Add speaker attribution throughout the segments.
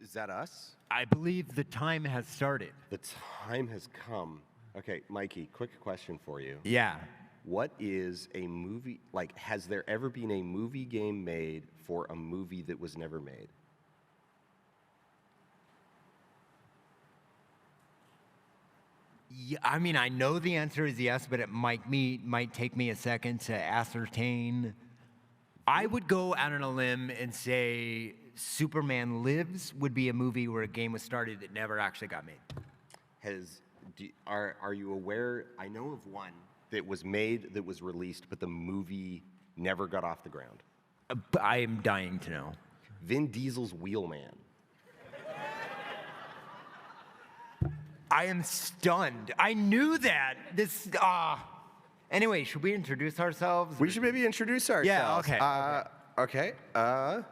Speaker 1: Is that us?
Speaker 2: I believe the time has started.
Speaker 1: The time has come. Okay, Mikey, quick question for you.
Speaker 2: Yeah.
Speaker 1: What is a movie, like, has there ever been a movie game made for a movie that was never made?
Speaker 2: Yeah, I mean, I know the answer is yes, but it might take me a second to ascertain. I would go out on a limb and say Superman Lives would be a movie where a game was started that never actually got made.
Speaker 1: Are you aware? I know of one that was made, that was released, but the movie never got off the ground.
Speaker 2: I am dying to know.
Speaker 1: Vin Diesel's Wheelman.
Speaker 2: I am stunned. I knew that. Anyway, should we introduce ourselves?
Speaker 1: We should maybe introduce ourselves.
Speaker 2: Yeah, okay.
Speaker 1: Okay. Oh.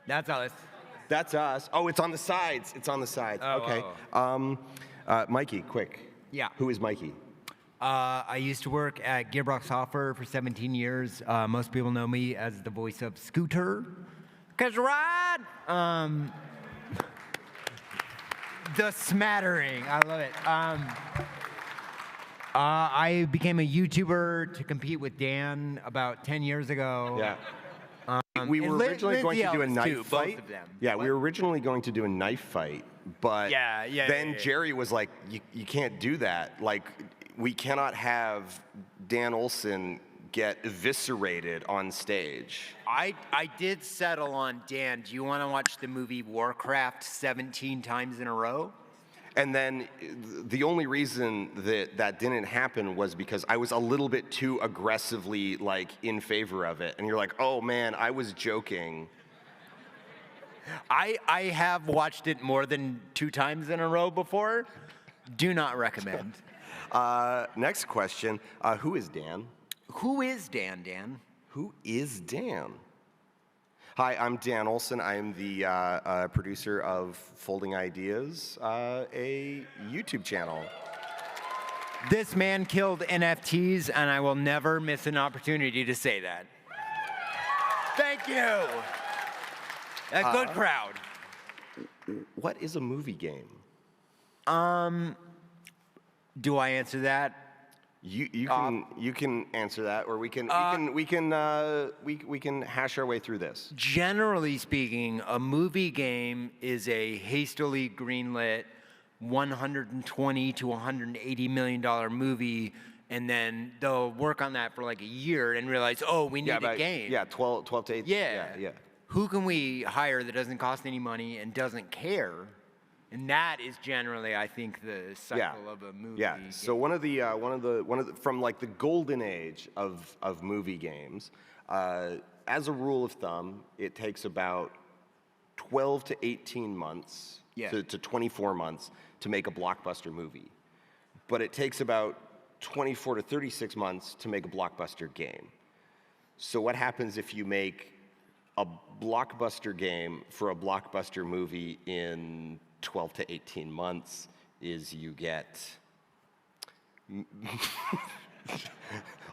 Speaker 2: That's us.
Speaker 1: That's us. Oh, it's on the sides. It's on the sides.
Speaker 2: Oh,
Speaker 1: okay. Mikey, quick.
Speaker 2: Yeah.
Speaker 1: Who is Mikey?
Speaker 2: I used to work at Gearbox Software for 17 years. Most people know me as the voice of Scooter. 'Cause ride! The smattering. I love it. I became a YouTuber to compete with Dan about 10 years ago.
Speaker 1: Yeah. We were originally going to do a knife fight.
Speaker 2: Both of them.
Speaker 1: Yeah, we were originally going to do a knife fight, but then Jerry was like, you can't do that. Like, we cannot have Dan Olson get eviscerated on stage.
Speaker 2: I did settle on Dan. Do you want to watch the movie Warcraft 17 times in a row?
Speaker 1: And then the only reason that didn't happen was because I was a little bit too aggressively like in favor of it. And you're like, oh man, I was joking.
Speaker 2: I have watched it more than 2 times in a row before. Do not recommend.
Speaker 1: Next question, who is Dan?
Speaker 2: Who is Dan?
Speaker 1: Who is Dan? Hi, I'm Dan Olson. I am the producer of Folding Ideas, a YouTube channel.
Speaker 2: This man killed NFTs, and I will never miss an opportunity to say that. Thank you. A good crowd.
Speaker 1: What is a movie game?
Speaker 2: Do I answer that?
Speaker 1: You can answer that, or we can hash our way through this.
Speaker 2: Generally speaking, a movie game is a hastily greenlit $120 to $180 million movie, and then they'll work on that for like a year and realize, oh, we need a game.
Speaker 1: Yeah, 12 to 18. Yeah.
Speaker 2: Who can we hire that doesn't cost any money and doesn't care? And that is generally, I think, the cycle of a movie.
Speaker 1: Yeah.
Speaker 2: game.
Speaker 1: So one of the from like the golden age of movie games, as a rule of thumb, it takes about 12 to 18 months to 24 months to make a blockbuster movie, but it takes about 24 to 36 months to make a blockbuster game. So what happens if you make a blockbuster game for a blockbuster movie in 12 to 18 months is you get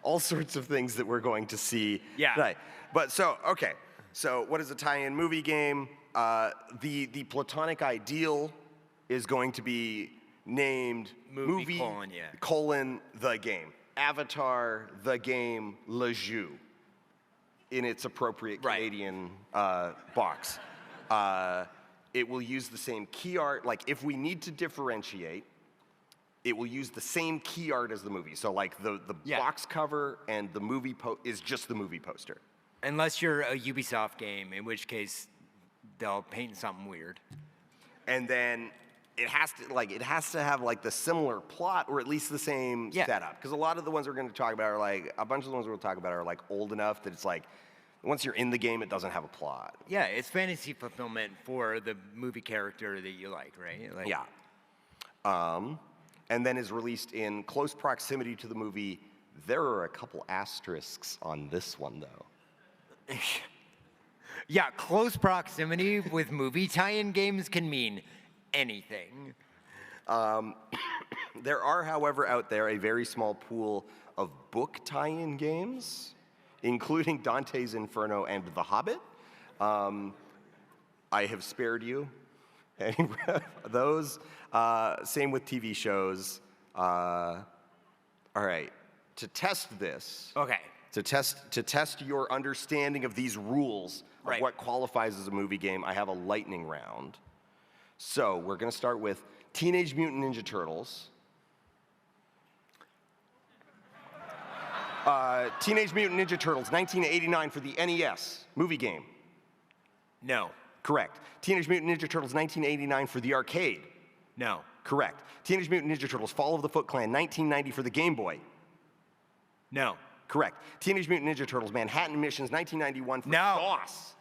Speaker 1: all sorts of things that we're going to see.
Speaker 2: Yeah.
Speaker 1: Right. But so what is a tie-in movie game? The platonic ideal is going to be named movie colon the game. Avatar, the game, Le Jeu in its appropriate Canadian box. It will use the same key art. Like, if we need to differentiate, it will use the same key art as the movie. So, like, the box cover and the movie is just the movie poster.
Speaker 2: Unless you're a Ubisoft game, in which case they'll paint something weird.
Speaker 1: And then it has to have like the similar plot, or at least the same setup. Because a lot of the ones we're going to talk about are like, a bunch of the ones we'll talk about are like old enough that it's like, once you're in the game, it doesn't have a plot.
Speaker 2: Yeah, it's fantasy fulfillment for the movie character that you like, right? Like,
Speaker 1: yeah. And then is released in close proximity to the movie. There are a couple asterisks on this one, though.
Speaker 2: Yeah, close proximity with movie tie-in games can mean anything.
Speaker 1: There are, however, out there a very small pool of book tie-in games, including Dante's Inferno and The Hobbit. I have spared you. Those, same with TV shows. All right, to test this.
Speaker 2: Okay.
Speaker 1: To test your understanding of these rules of
Speaker 2: Right.
Speaker 1: what qualifies as a movie game, I have a lightning round. So we're going to start with Teenage Mutant Ninja Turtles. Teenage Mutant Ninja Turtles, 1989 for the NES movie game.
Speaker 2: No.
Speaker 1: Correct. Teenage Mutant Ninja Turtles, 1989 for the arcade.
Speaker 2: No.
Speaker 1: Correct. Teenage Mutant Ninja Turtles, Fall of the Foot Clan, 1990 for the Game Boy.
Speaker 2: No.
Speaker 1: Correct. Teenage Mutant Ninja Turtles, Manhattan Missions, 1991 for
Speaker 2: No.
Speaker 1: DOS.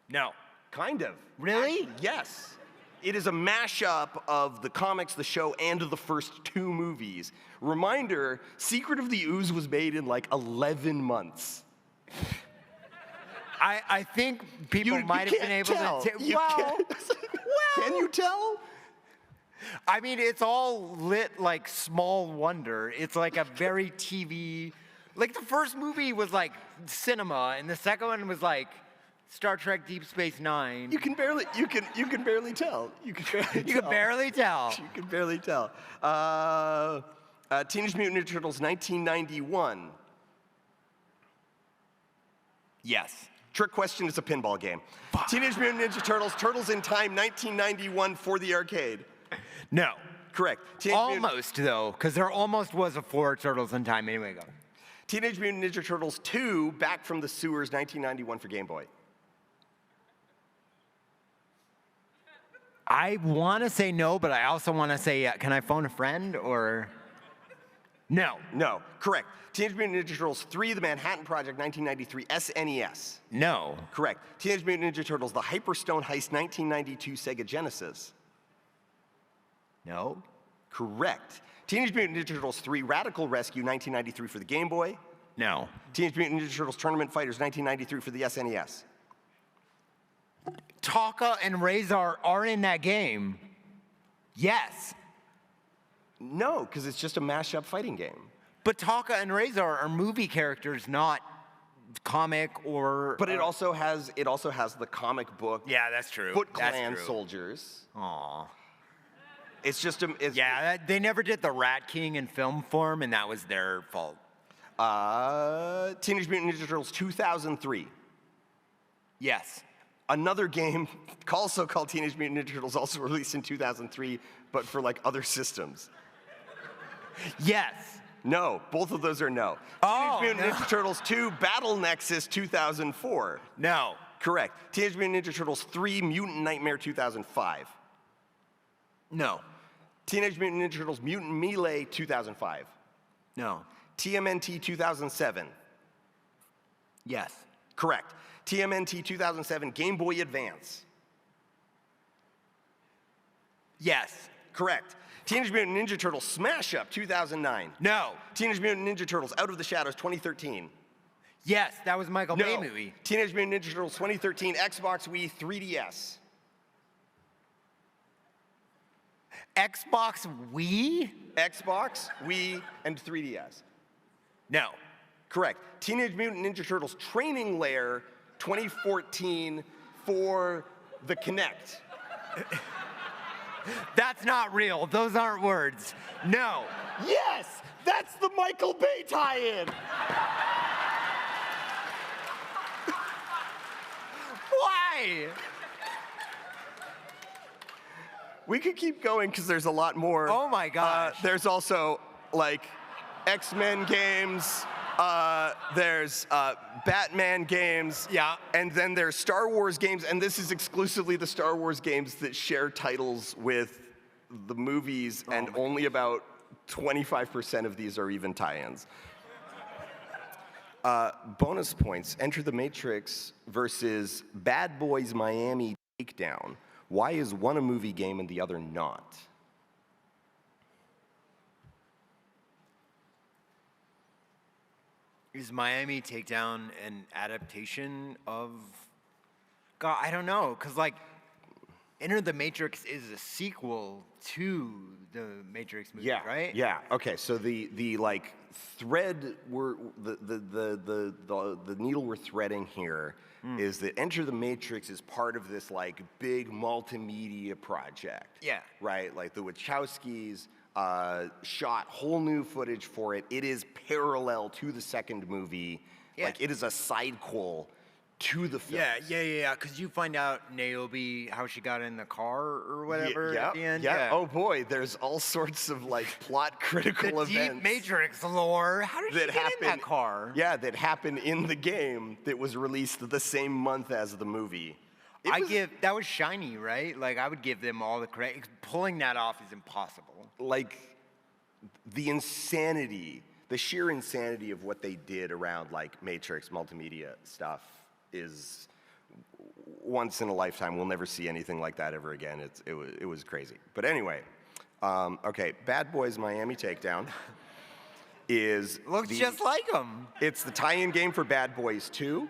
Speaker 2: No.
Speaker 1: Kind of.
Speaker 2: Really?
Speaker 1: Yes. It is a mashup of the comics, the show, and the first two movies. Reminder, Secret of the Ooze was made in like 11 months.
Speaker 2: I think people might have been able to.
Speaker 1: Can you tell?
Speaker 2: I mean, it's all lit like Small Wonder. It's like a very TV. Like the first movie was like cinema, and the second one was like Star Trek Deep Space Nine.
Speaker 1: You can barely tell. You can barely tell.
Speaker 2: You can barely tell.
Speaker 1: You can barely tell. Teenage Mutant Ninja Turtles, 1991.
Speaker 2: Yes.
Speaker 1: Trick question, it's a pinball game. Fuck. Teenage Mutant Ninja Turtles, Turtles in Time, 1991 for the arcade.
Speaker 2: No.
Speaker 1: Correct.
Speaker 2: Almost, though, because there almost was a 4 Turtles in Time. Anyway, go.
Speaker 1: Teenage Mutant Ninja Turtles 2, Back from the Sewers, 1991 for Game Boy.
Speaker 2: I want to say no, but I also want to say, can I phone a friend, or? No.
Speaker 1: No. Correct. Teenage Mutant Ninja Turtles 3, The Manhattan Project, 1993, SNES.
Speaker 2: No.
Speaker 1: Correct. Teenage Mutant Ninja Turtles, The Hyperstone Heist, 1992, Sega Genesis.
Speaker 2: No.
Speaker 1: Correct. Teenage Mutant Ninja Turtles 3, Radical Rescue, 1993 for the Game Boy.
Speaker 2: No.
Speaker 1: Teenage Mutant Ninja Turtles Tournament Fighters, 1993 for the SNES.
Speaker 2: Taka and Razor are in that game. Yes.
Speaker 1: No, because it's just a mashup fighting game.
Speaker 2: But Taka and Razor are movie characters, not comic or.
Speaker 1: But it also has the comic book.
Speaker 2: Yeah, that's true.
Speaker 1: Foot Clan soldiers.
Speaker 2: Aw.
Speaker 1: It's just a.
Speaker 2: They never did the Rat King in film form, and that was their fault.
Speaker 1: Teenage Mutant Ninja Turtles 2003.
Speaker 2: Yes.
Speaker 1: Another game, also called Teenage Mutant Ninja Turtles, also released in 2003, but for like other systems.
Speaker 2: Yes.
Speaker 1: No, both of those are no.
Speaker 2: Oh,
Speaker 1: Teenage Mutant Ninja Turtles 2, Battle Nexus 2004.
Speaker 2: No.
Speaker 1: Correct. Teenage Mutant Ninja Turtles 3, Mutant Nightmare 2005.
Speaker 2: No.
Speaker 1: Teenage Mutant Ninja Turtles Mutant Melee 2005.
Speaker 2: No.
Speaker 1: TMNT 2007.
Speaker 2: Yes.
Speaker 1: Correct. TMNT 2007 Game Boy Advance.
Speaker 2: Yes.
Speaker 1: Correct. Teenage Mutant Ninja Turtles Smash Up 2009.
Speaker 2: No.
Speaker 1: Teenage Mutant Ninja Turtles Out of the Shadows 2013.
Speaker 2: Yes, that was Michael Bay
Speaker 1: No.
Speaker 2: movie.
Speaker 1: Teenage Mutant Ninja Turtles 2013 Xbox Wii 3DS.
Speaker 2: Xbox Wii?
Speaker 1: Xbox, Wii, and 3DS.
Speaker 2: No.
Speaker 1: Correct. Teenage Mutant Ninja Turtles Training Lair 2014 for the Kinect.
Speaker 2: That's not real. Those aren't words. No.
Speaker 1: Yes! That's the Michael Bay tie-in!
Speaker 2: Why?
Speaker 1: We could keep going because there's a lot more.
Speaker 2: Oh my gosh.
Speaker 1: There's also like X-Men games. There's Batman games.
Speaker 2: Yeah.
Speaker 1: And then there's Star Wars games, and this is exclusively the Star Wars games that share titles with the movies, and only about 25% of these are even tie-ins. Bonus points. Enter the Matrix versus Bad Boys Miami Takedown. Why is one a movie game and the other not?
Speaker 2: Is Miami Takedown an adaptation of? God, I don't know, cause like, Enter the Matrix is a sequel to the Matrix movie,
Speaker 1: Yeah,
Speaker 2: right?
Speaker 1: yeah. Okay, so the like thread the needle we're threading here is that Enter the Matrix is part of this like big multimedia project.
Speaker 2: Yeah.
Speaker 1: Right, like the Wachowskis shot whole new footage for it. It is parallel to the second movie.
Speaker 2: Yeah.
Speaker 1: Like it is a sidequel to the film.
Speaker 2: Yeah. Because you find out Niobe how she got in the car or whatever
Speaker 1: Yeah,
Speaker 2: at the end.
Speaker 1: yeah. Oh boy, there's all sorts of like plot critical
Speaker 2: The
Speaker 1: events.
Speaker 2: deep Matrix lore. How did she get in that car?
Speaker 1: Yeah, that happened in the game that was released the same month as the movie.
Speaker 2: That was shiny, right? Like I would give them all the credit. Pulling that off is impossible.
Speaker 1: Like the insanity, the sheer insanity of what they did around like Matrix multimedia stuff is once in a lifetime. We'll never see anything like that ever again. It was crazy. But anyway, okay, Bad Boys Miami Takedown is
Speaker 2: Looks just like them.
Speaker 1: It's the tie-in game for Bad Boys 2.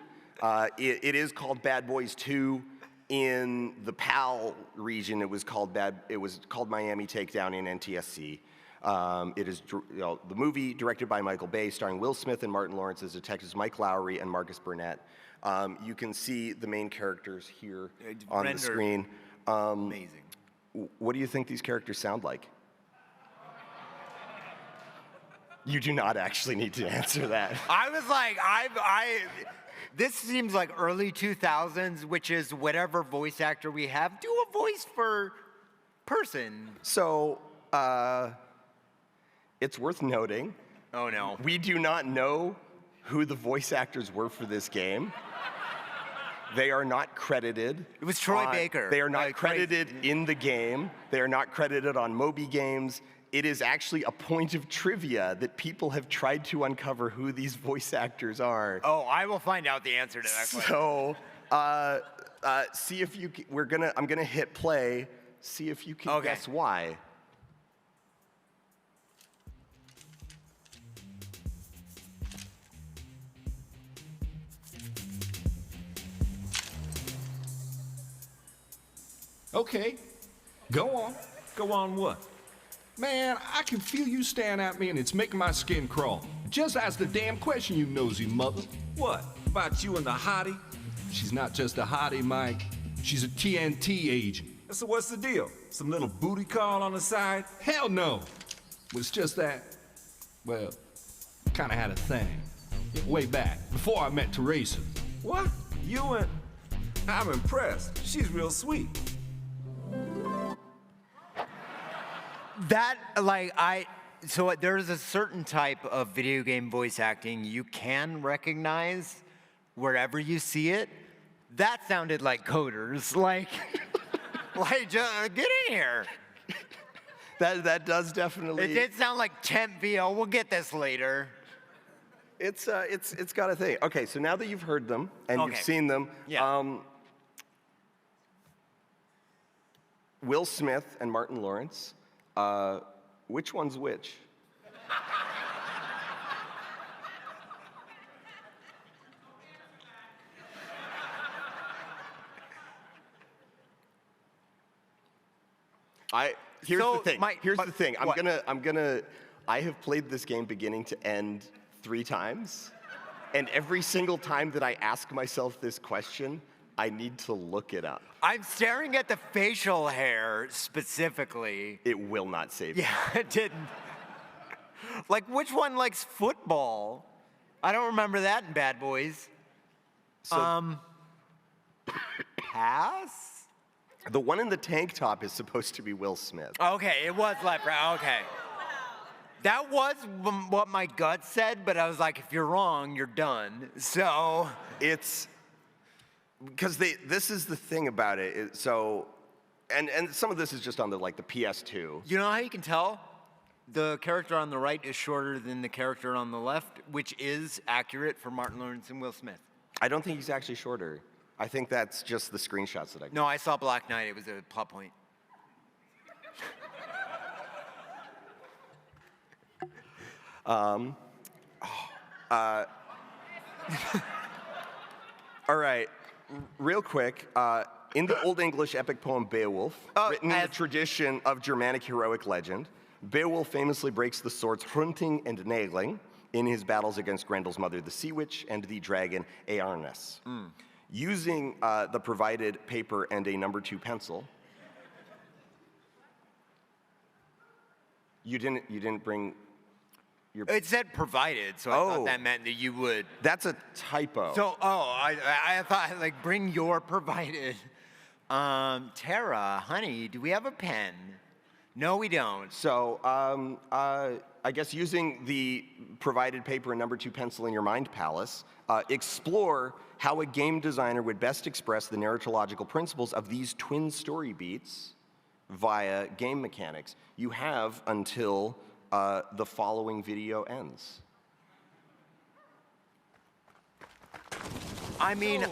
Speaker 1: It is called Bad Boys 2 in the PAL region. It was called Miami Takedown in NTSC. It is the movie directed by Michael Bay, starring Will Smith and Martin Lawrence as detectives Mike Lowry and Marcus Burnett. You can see the main characters here on the screen.
Speaker 2: Amazing.
Speaker 1: What do you think these characters sound like? You do not actually need to answer that.
Speaker 2: I was like, this seems like early 2000s, which is whatever voice actor we have, do a voice for person.
Speaker 1: So, it's worth noting.
Speaker 2: Oh no.
Speaker 1: We do not know who the voice actors were for this game. They are not credited.
Speaker 2: It was Troy Baker.
Speaker 1: They are not credited in the game. They are not credited on Moby Games. It is actually a point of trivia that people have tried to uncover who these voice actors are.
Speaker 2: Oh, I will find out the answer to that question.
Speaker 1: So, see if you. I'm gonna hit play. See if you can guess why.
Speaker 3: Okay, go on.
Speaker 4: Go on what?
Speaker 3: Man, I can feel you staring at me and it's making my skin crawl. Just ask the damn question, you nosy mother.
Speaker 4: What? About you and the hottie?
Speaker 3: She's not just a hottie, Mike. She's a TNT agent.
Speaker 4: So what's the deal? Some little booty call on the side?
Speaker 3: Hell no. It's just that, well, kinda had a thing. Way back, before I met Teresa.
Speaker 4: What? You and... I'm impressed. She's real sweet.
Speaker 2: So there's a certain type of video game voice acting you can recognize wherever you see it. That sounded like coders, like just get in here.
Speaker 1: That does definitely.
Speaker 2: It did sound like temp VO. We'll get this later.
Speaker 1: It's got a thing. Okay, so now that you've heard them and you've seen them, Will Smith and Martin Lawrence, which one's which? Here's the thing. I have played this game beginning to end 3 times, and every single time that I ask myself this question, I need to look it up.
Speaker 2: I'm staring at the facial hair specifically.
Speaker 1: It will not save me.
Speaker 2: Yeah, it didn't. Like, which one likes football? I don't remember that in Bad Boys.
Speaker 1: So,
Speaker 2: Pass?
Speaker 1: the one in the tank top is supposed to be Will Smith.
Speaker 2: Okay, it was Lepra. Okay. That was what my gut said, but I was like, if you're wrong, you're done. So.
Speaker 1: It's because this is the thing about it. And some of this is just on the PS2.
Speaker 2: You know how you can tell? The character on the right is shorter than the character on the left, which is accurate for Martin Lawrence and Will Smith.
Speaker 1: I don't think he's actually shorter. I think that's just the screenshots that I got.
Speaker 2: No, I saw Black Knight. It was a plot point.
Speaker 1: All right, real quick, In the Old English epic poem Beowulf, written in the tradition of Germanic heroic legend, Beowulf famously breaks the swords Hrunting and Nagling in his battles against Grendel's mother, the Sea Witch, and the dragon Eärnes. Using the provided paper and a number 2 pencil. You didn't bring your.
Speaker 2: It said provided, so I thought that meant that you would.
Speaker 1: That's a typo.
Speaker 2: So, I thought, like, bring your provided. Tara, honey, do we have a pen? No, we don't.
Speaker 1: So, I guess using the provided paper and number 2 pencil in your mind palace, explore how a game designer would best express the narratological principles of these twin story beats via game mechanics. You have until the following video ends.
Speaker 2: I mean,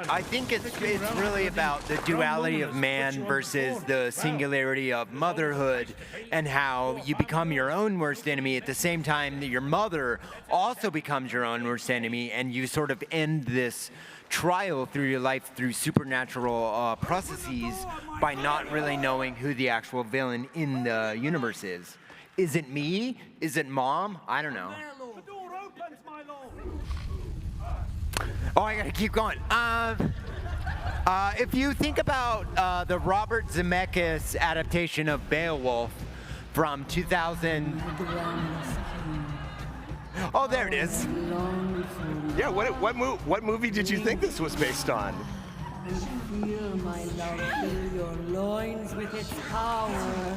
Speaker 2: I think it's really about the duality of man versus the singularity of motherhood, and how you become your own worst enemy at the same time that your mother also becomes your own worst enemy, and you sort of end this trial through your life through supernatural processes by not really knowing who the actual villain in the universe is. Is it me? Is it mom? I don't know. Oh, I gotta keep going. If you think about the Robert Zemeckis adaptation of Beowulf from 2000. Oh, there it is.
Speaker 1: Yeah, what movie did you think this was based on?
Speaker 5: And feel my love fill your loins with its power.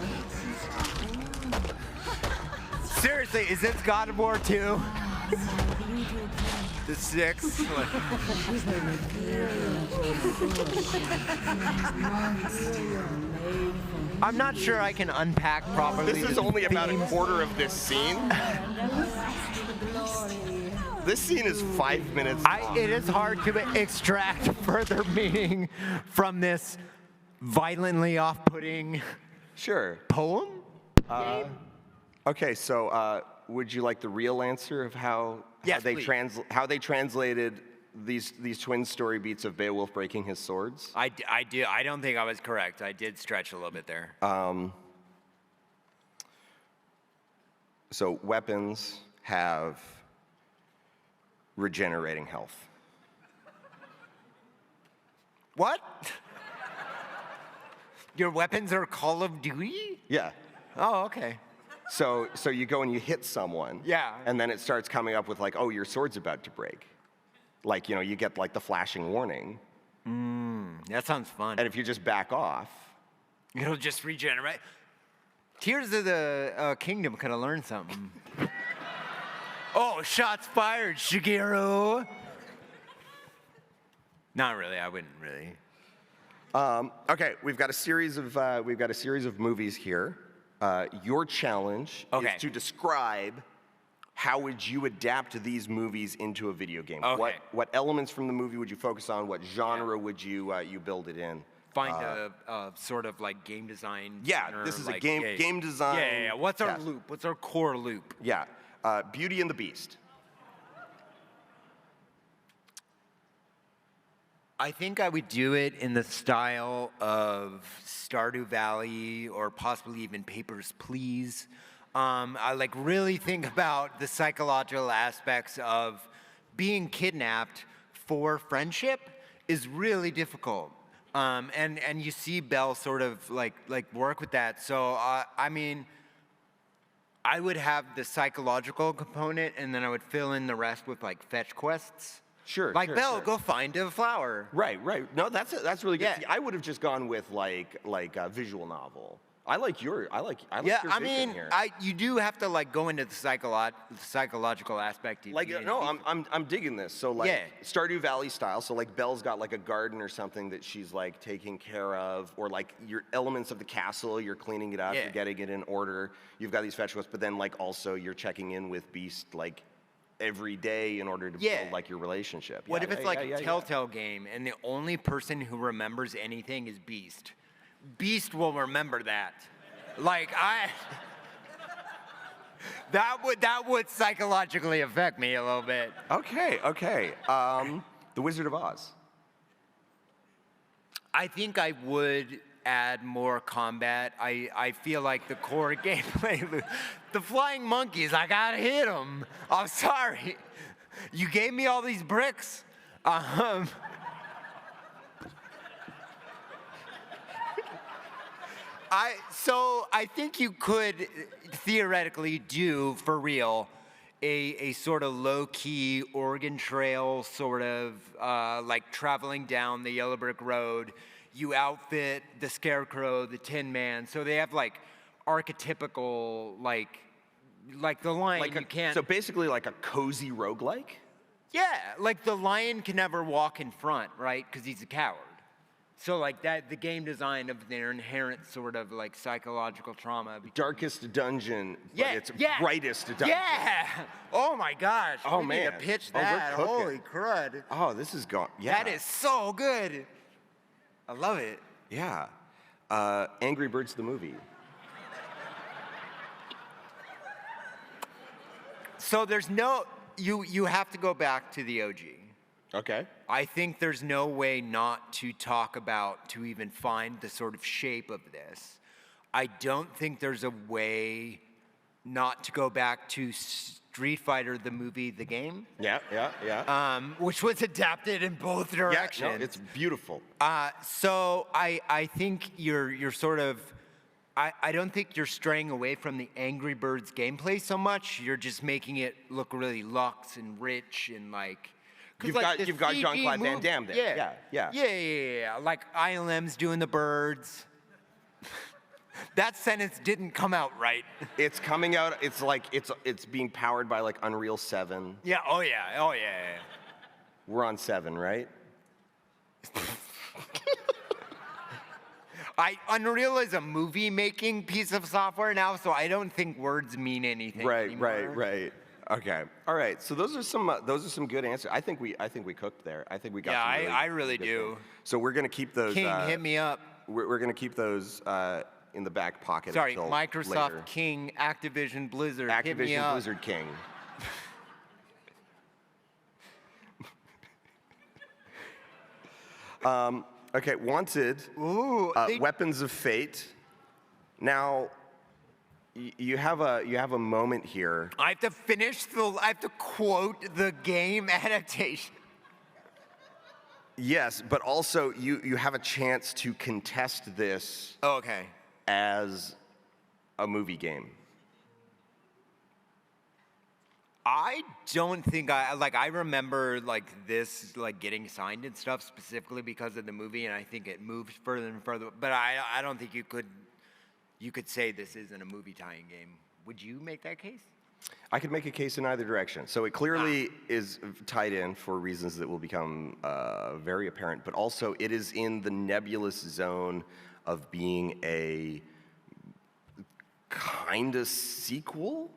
Speaker 2: Seriously, is this God of War 2? The 6th? I'm not sure I can unpack properly.
Speaker 1: This is only about a quarter of this scene. This scene is 5 minutes long.
Speaker 2: It is hard to extract further meaning from this violently off-putting poem.
Speaker 1: Okay, so would you like the real answer of how they translated these twin story beats of Beowulf breaking his swords?
Speaker 2: I do. I don't think I was correct. I did stretch a little bit there.
Speaker 1: So weapons have regenerating health.
Speaker 2: What? Your weapons are Call of Duty?
Speaker 1: Yeah.
Speaker 2: Oh, okay.
Speaker 1: So you go and you hit someone.
Speaker 2: Yeah.
Speaker 1: And then it starts coming up with like, oh, your sword's about to break. Like, you know, you get like the flashing warning.
Speaker 2: That sounds fun.
Speaker 1: And if you just back off,
Speaker 2: it'll just regenerate. Tears of the Kingdom could have learned something. Oh, shots fired, Shigeru. Not really. I wouldn't really.
Speaker 1: Okay, we've got a series of movies here. Your challenge is to describe how would you adapt these movies into a video game.
Speaker 2: Okay.
Speaker 1: What elements from the movie would you focus on? What genre would you build it in?
Speaker 2: Find a sort of like game design.
Speaker 1: Yeah,
Speaker 2: genre,
Speaker 1: this is
Speaker 2: like,
Speaker 1: a game design.
Speaker 2: Yeah. What's our loop? What's our core loop?
Speaker 1: Yeah, Beauty and the Beast.
Speaker 2: I think I would do it in the style of Stardew Valley or possibly even Papers, Please. I like really think about the psychological aspects of being kidnapped for friendship is really difficult. And you see Belle sort of like work with that. So I mean, I would have the psychological component, and then I would fill in the rest with like fetch quests.
Speaker 1: Sure.
Speaker 2: Like Belle, go find a flower.
Speaker 1: Right. No, that's really good.
Speaker 2: Yeah.
Speaker 1: See, I would have just gone with like a visual novel. I like your
Speaker 2: Yeah,
Speaker 1: your
Speaker 2: I
Speaker 1: vision
Speaker 2: mean,
Speaker 1: here.
Speaker 2: you do have to like go into the psychological aspect.
Speaker 1: Like no, I'm digging this. So like Stardew Valley style. So like Belle's got like a garden or something that she's like taking care of, or like your elements of the castle, you're cleaning it up, you're getting it in order. You've got these fetch quests, but then like also you're checking in with Beast like every day in order to build like your relationship.
Speaker 2: What if it's like a Telltale game and the only person who remembers anything is Beast? Beast will remember that. Like that would psychologically affect me a little bit.
Speaker 1: Okay. The Wizard of Oz.
Speaker 2: I think I would add more combat. I feel like the core gameplay, the flying monkeys, I gotta hit them. I'm sorry. You gave me all these bricks. So I think you could theoretically do, for real, a sort of low-key Oregon Trail sort of like traveling down the Yellow Brick Road. You outfit the Scarecrow, the Tin Man, so they have like archetypical like the lion. You can't.
Speaker 1: So basically, like a cozy roguelike.
Speaker 2: Yeah, like the lion can never walk in front, right? Because he's a coward. So like that, the game design of their inherent sort of like psychological trauma.
Speaker 1: Darkest dungeon, but
Speaker 2: Yeah,
Speaker 1: it's
Speaker 2: yeah.
Speaker 1: brightest dungeon.
Speaker 2: Yeah. Oh my gosh.
Speaker 1: Oh,
Speaker 2: we need
Speaker 1: man.
Speaker 2: to pitch
Speaker 1: Oh, we're
Speaker 2: that.
Speaker 1: cooking.
Speaker 2: Holy crud.
Speaker 1: Oh, this is gone. Yeah.
Speaker 2: That is so good. I love it.
Speaker 1: Yeah. Angry Birds the movie.
Speaker 2: So there's no, you have to go back to the OG.
Speaker 1: Okay.
Speaker 2: I think there's no way not to talk about, to even find the sort of shape of this. I don't think there's a way not to go back to Street Fighter, the movie, the game.
Speaker 1: Yeah.
Speaker 2: Which was adapted in both directions.
Speaker 1: Yeah, no, it's beautiful.
Speaker 2: So I think you're sort of, I don't think you're straying away from the Angry Birds gameplay so much. You're just making it look really luxe and rich and like.
Speaker 1: You've got Jean-Claude Van Damme there.
Speaker 2: Yeah. Like ILM's doing the birds. That sentence didn't come out right.
Speaker 1: It's coming out. It's like it's being powered by like Unreal 7.
Speaker 2: Yeah. Oh yeah.
Speaker 1: We're on 7, right?
Speaker 2: Unreal is a movie-making piece of software now, so I don't think words mean anything anymore.
Speaker 1: Right. Okay. All right. So those are some good answers. I think we cooked there. I think we got.
Speaker 2: Yeah,
Speaker 1: some
Speaker 2: I really
Speaker 1: good
Speaker 2: do.
Speaker 1: things. So we're gonna keep those.
Speaker 2: King, hit me up.
Speaker 1: We're gonna keep those in the back pocket.
Speaker 2: Sorry,
Speaker 1: until
Speaker 2: Microsoft
Speaker 1: later.
Speaker 2: King, Activision Blizzard. Hit me
Speaker 1: Activision
Speaker 2: up.
Speaker 1: Blizzard King. Okay, Wanted.
Speaker 2: Ooh,
Speaker 1: Weapons of Fate. Now, you have a moment here.
Speaker 2: I have to quote the game adaptation.
Speaker 1: Yes, but also you have a chance to contest this
Speaker 2: Oh, okay.
Speaker 1: as a movie game.
Speaker 2: I don't think I remember like this like getting signed and stuff specifically because of the movie, and I think it moved further and further. But I don't think you could say this isn't a movie tie-in game. Would you make that case?
Speaker 1: I could make a case in either direction. So it clearly is tied in for reasons that will become very apparent, but also it is in the nebulous zone of being a kind of sequel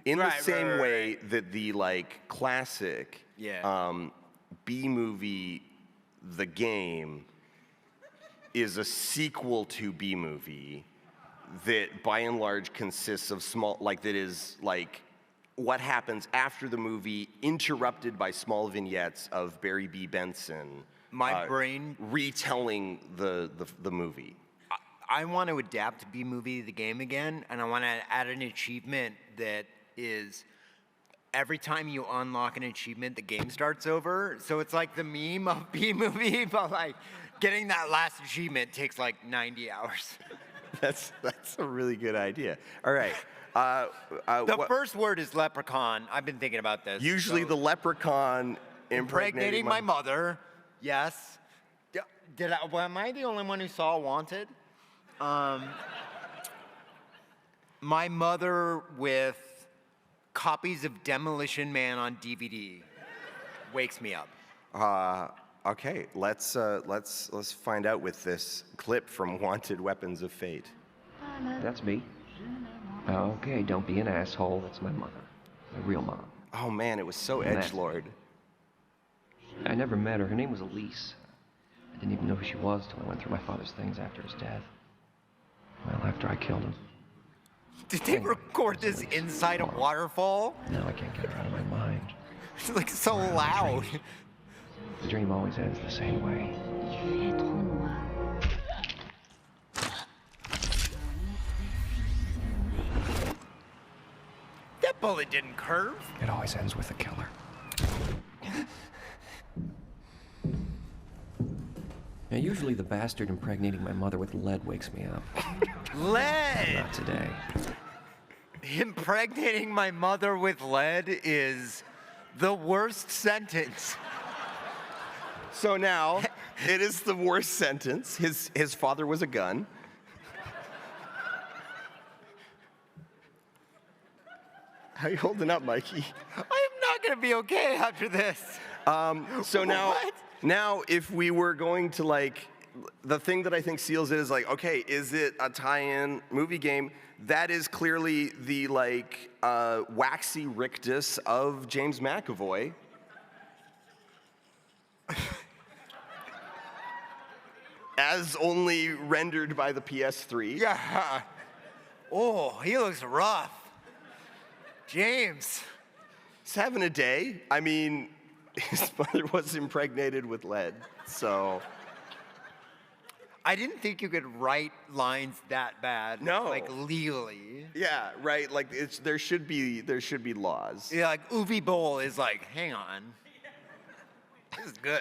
Speaker 1: in the same way that the like classic B movie, The Game, is a sequel to B movie that by and large consists of small, like that is like what happens after the movie, interrupted by small vignettes of Barry B. Benson.
Speaker 2: My brain
Speaker 1: retelling the movie.
Speaker 2: I want to adapt B movie The Game again, and I want to add an achievement that is every time you unlock an achievement, the game starts over. So it's like the meme of B movie, but like getting that last achievement takes like 90 hours.
Speaker 1: That's a really good idea. All right.
Speaker 2: The first word is leprechaun. I've been thinking about this.
Speaker 1: Usually the leprechaun impregnating
Speaker 2: my mother. Yes. Am I the only one who saw Wanted? My mother with copies of Demolition Man on DVD wakes me up.
Speaker 1: Okay, let's find out with this clip from Wanted: Weapons of Fate.
Speaker 6: That's me. Okay, don't be an asshole. That's my mother. My real mom.
Speaker 1: Oh man, it was so
Speaker 6: And that's-
Speaker 1: edgelord.
Speaker 6: I never met her. Her name was Elise. I didn't even know who she was till I went through my father's things after his death. Well, after I killed him.
Speaker 2: Did they record this inside a waterfall?
Speaker 6: Now I can't get her out of my mind.
Speaker 2: It's like so loud.
Speaker 6: The dream always ends the same way.
Speaker 5: Tu es trop noir.
Speaker 2: bullet didn't curve.
Speaker 6: It always ends with a killer. Now, usually the bastard impregnating my mother with lead wakes me up.
Speaker 2: Lead!
Speaker 6: Not today.
Speaker 2: Impregnating my mother with lead is the worst sentence.
Speaker 1: So now, it is the worst sentence. His father was a gun. How you holding up, Mikey?
Speaker 2: I am not gonna be okay after this.
Speaker 1: So now,
Speaker 2: What?
Speaker 1: now, if we were going to like, the thing that I think seals it is like, okay, is it a tie-in movie game? That is clearly the like waxy rictus of James McAvoy. As only rendered by the PS3.
Speaker 2: Yeah. Oh, he looks rough. James.
Speaker 1: He's having a day. I mean, his mother was impregnated with lead, so.
Speaker 2: I didn't think you could write lines that bad.
Speaker 1: No.
Speaker 2: Like legally.
Speaker 1: Yeah, right. Like there should be laws.
Speaker 2: Yeah, like Uwe Boll is like, hang on. This is good.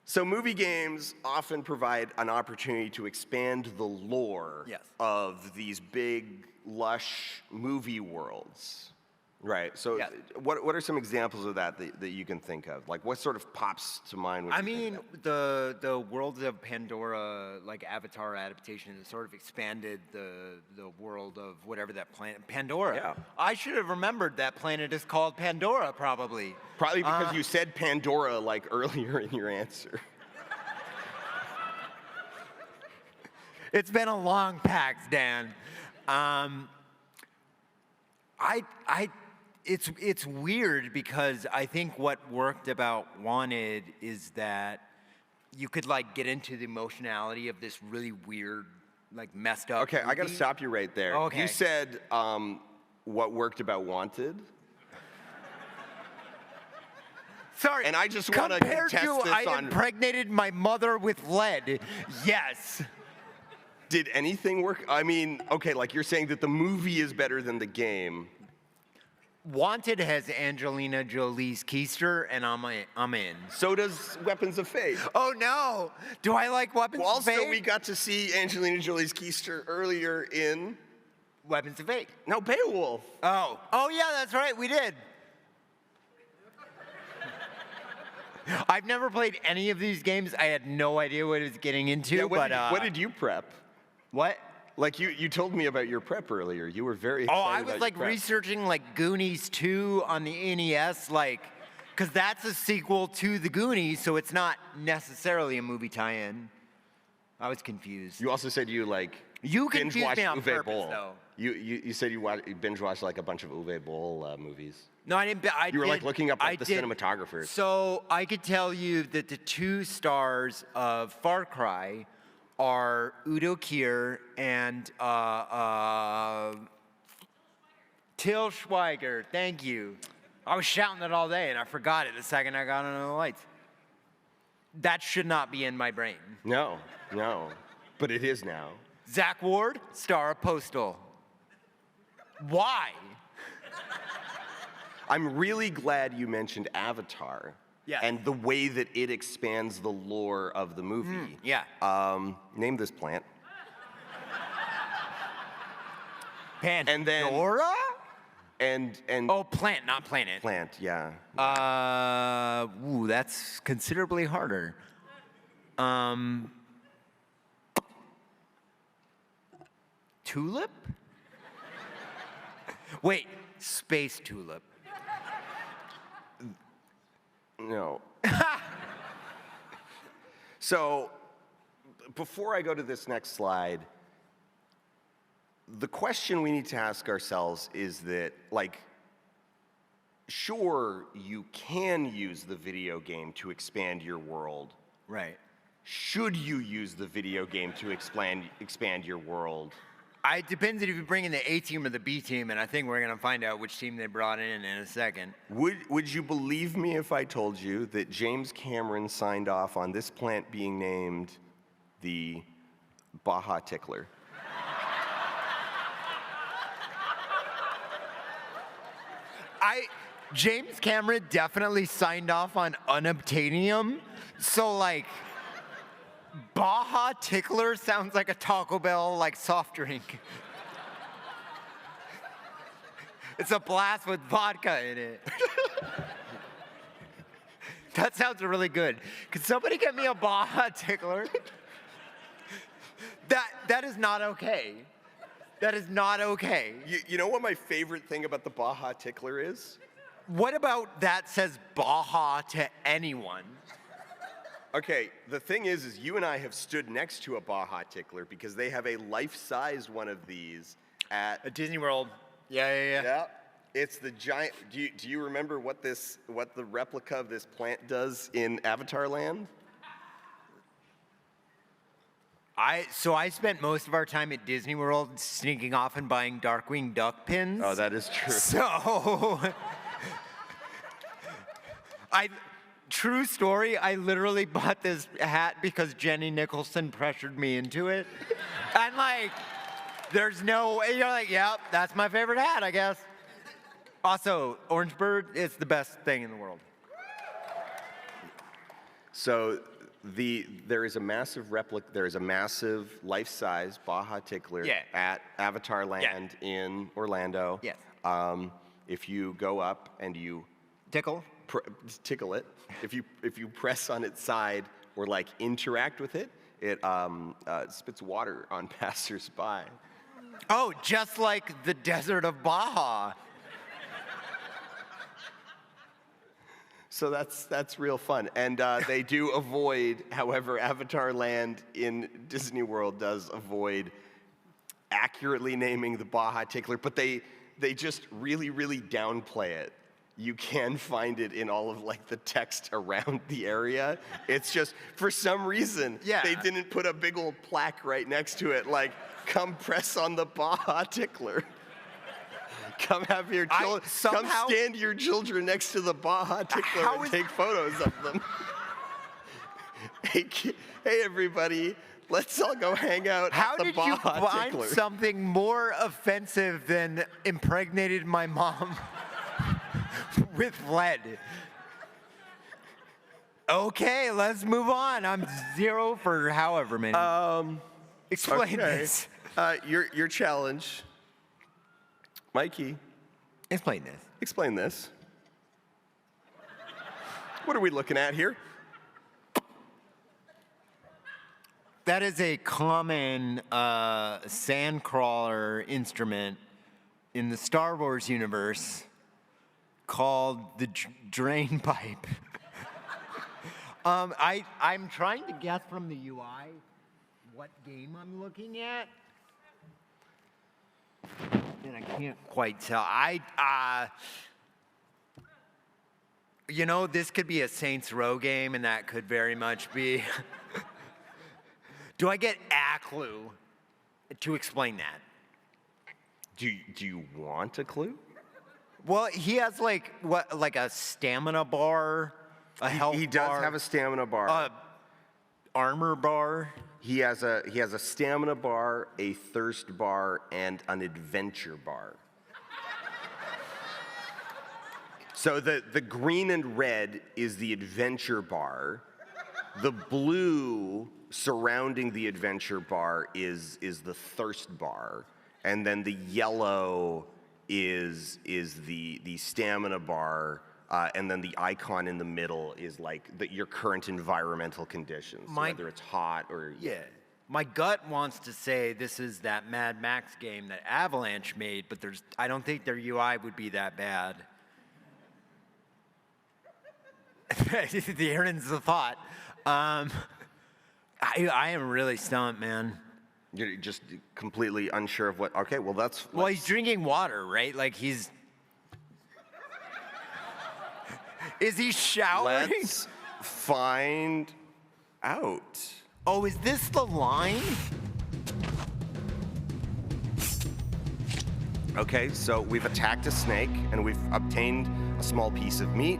Speaker 1: So movie games often provide an opportunity to expand the lore
Speaker 2: Yes.
Speaker 1: of these big, lush movie worlds. Right. So
Speaker 2: Yes.
Speaker 1: what are some examples of that you can think of? Like what sort of pops to mind when
Speaker 2: I
Speaker 1: you think
Speaker 2: mean,
Speaker 1: of that?
Speaker 2: the Worlds of Pandora, like Avatar adaptation, has sort of expanded the world of whatever that planet, Pandora.
Speaker 1: Yeah.
Speaker 2: I should have remembered that planet is called Pandora, probably.
Speaker 1: Probably because you said Pandora like earlier in your answer.
Speaker 2: It's been a long PAX, Dan. It's weird because I think what worked about Wanted is that you could like get into the emotionality of this really weird, like messed up.
Speaker 1: Okay, I got to
Speaker 2: movie.
Speaker 1: stop you right there.
Speaker 2: Okay.
Speaker 1: You said what worked about Wanted.
Speaker 2: Sorry.
Speaker 1: And I just wanna
Speaker 2: compared
Speaker 1: test
Speaker 2: to
Speaker 1: this
Speaker 2: I
Speaker 1: on-
Speaker 2: impregnated my mother with lead. Yes.
Speaker 1: Did anything work? I mean, okay, like you're saying that the movie is better than the game.
Speaker 2: Wanted has Angelina Jolie's keister, and I'm in.
Speaker 1: So does Weapons of Fate.
Speaker 2: Oh no! Do I like Weapons
Speaker 1: Well,
Speaker 2: of Fate?
Speaker 1: also, we got to see Angelina Jolie's keister earlier in
Speaker 2: Weapons of Fate.
Speaker 1: Beowulf.
Speaker 2: Oh yeah, that's right. We did. I've never played any of these games. I had no idea what I was getting into.
Speaker 1: Yeah,
Speaker 2: but
Speaker 1: what did you prep?
Speaker 2: what?
Speaker 1: Like you told me about your prep earlier. You were very excited
Speaker 2: Oh, I
Speaker 1: about
Speaker 2: was
Speaker 1: your
Speaker 2: like
Speaker 1: prep.
Speaker 2: researching like Goonies 2 on the NES, like, because that's a sequel to the Goonies, so it's not necessarily a movie tie-in. I was confused.
Speaker 1: You also said you like
Speaker 2: You
Speaker 1: binge
Speaker 2: confused
Speaker 1: watched
Speaker 2: me on
Speaker 1: Uwe
Speaker 2: purpose,
Speaker 1: Boll.
Speaker 2: though.
Speaker 1: You said you binge watched like a bunch of Uwe Boll movies.
Speaker 2: No, I didn't.
Speaker 1: You were like looking up like the cinematographers.
Speaker 2: So I could tell you that the two stars of Far Cry are Udo Kier and Till Schweiger. Thank you. I was shouting it all day and I forgot it the second I got on the lights. That should not be in my brain.
Speaker 1: No, but it is now.
Speaker 2: Zach Ward, star of Postal. Why?
Speaker 1: I'm really glad you mentioned Avatar.
Speaker 2: Yeah.
Speaker 1: And the way that it expands the lore of the movie.
Speaker 2: Yeah.
Speaker 1: Name this plant.
Speaker 2: Pandora?
Speaker 1: And
Speaker 2: Oh, plant, not planet.
Speaker 1: plant, yeah.
Speaker 2: Ooh, that's considerably harder. Tulip? Wait, space tulip.
Speaker 1: No. So, before I go to this next slide, the question we need to ask ourselves is that, like, sure, you can use the video game to expand your world.
Speaker 2: Right.
Speaker 1: Should you use the video game to expand your world?
Speaker 2: It depends if you bring in the A team or the B team, and I think we're gonna find out which team they brought in a second.
Speaker 1: Would you believe me if I told you that James Cameron signed off on this plant being named the Baja Tickler?
Speaker 2: James Cameron definitely signed off on unobtainium, so like, Baja Tickler sounds like a Taco Bell like soft drink. It's a blast with vodka in it. That sounds really good. Could somebody get me a Baja Tickler? That is not okay. That is not okay.
Speaker 1: You know what my favorite thing about the Baja Tickler is?
Speaker 2: What about that says Baja to anyone?
Speaker 1: Okay, the thing is you and I have stood next to a Baja Tickler because they have a life-size one of these at
Speaker 2: Disney World. Yeah.
Speaker 1: Yeah, it's the giant. Do you remember what the replica of this plant does in Avatar Land?
Speaker 2: I spent most of our time at Disney World sneaking off and buying Darkwing Duck pins.
Speaker 1: Oh, that is true.
Speaker 2: So, true story, I literally bought this hat because Jenny Nicholson pressured me into it. And like, there's no, you're like, yep, that's my favorite hat, I guess. Also, Orange Bird is the best thing in the world.
Speaker 1: So there is a massive life-size Baja Tickler at Avatar Land in Orlando.
Speaker 2: Yes.
Speaker 1: If you go up and you
Speaker 2: Tickle
Speaker 1: it, if you press on its side or like interact with it, it spits water on passersby.
Speaker 2: Oh, just like the desert of Baja.
Speaker 1: So that's real fun, and they do avoid. However, Avatar Land in Disney World does avoid accurately naming the Baja Tickler, but they just really downplay it. You can find it in all of like the text around the area. It's just for some reason they didn't put a big old plaque right next to it, like "Come press on the Baja Tickler." Come have your children. Come stand your children next to the Baja Tickler and take photos of them. Hey everybody, let's all go hang out
Speaker 2: How
Speaker 1: at the
Speaker 2: did
Speaker 1: Baja
Speaker 2: you find
Speaker 1: Tickler.
Speaker 2: something more offensive than impregnated my mom with lead? Okay, let's move on. I'm 0 for however many. Explain this.
Speaker 1: Your challenge. Mikey,
Speaker 2: Explain this.
Speaker 1: explain this. What are we looking at here?
Speaker 2: That is a common sandcrawler instrument in the Star Wars universe called the drain pipe. I'm trying to guess from the UI what game I'm looking at. And I can't quite tell. This could be a Saints Row game, and that could very much be. Do I get a clue to explain that?
Speaker 1: Do you want a clue?
Speaker 2: Well, he has like a stamina bar, a health bar.
Speaker 1: He does have a stamina bar.
Speaker 2: Armor bar.
Speaker 1: He has a stamina bar, a thirst bar, and an adventure bar. So the green and red is the adventure bar. The blue surrounding the adventure bar is the thirst bar, and then the yellow is the stamina bar. And then the icon in the middle is like your current environmental conditions, so whether it's hot or...
Speaker 2: Yeah. My gut wants to say this is that Mad Max game that Avalanche made, but I don't think their UI would be that bad. The Aaron's the thought. I am really stumped, man.
Speaker 1: You're just completely unsure of what... Okay, well, that's...
Speaker 2: Well, he's drinking water, right? Like he's... Is he showering?
Speaker 1: Let's find out.
Speaker 2: Oh, is this the line?
Speaker 1: Okay, so we've attacked a snake, and we've obtained a small piece of meat,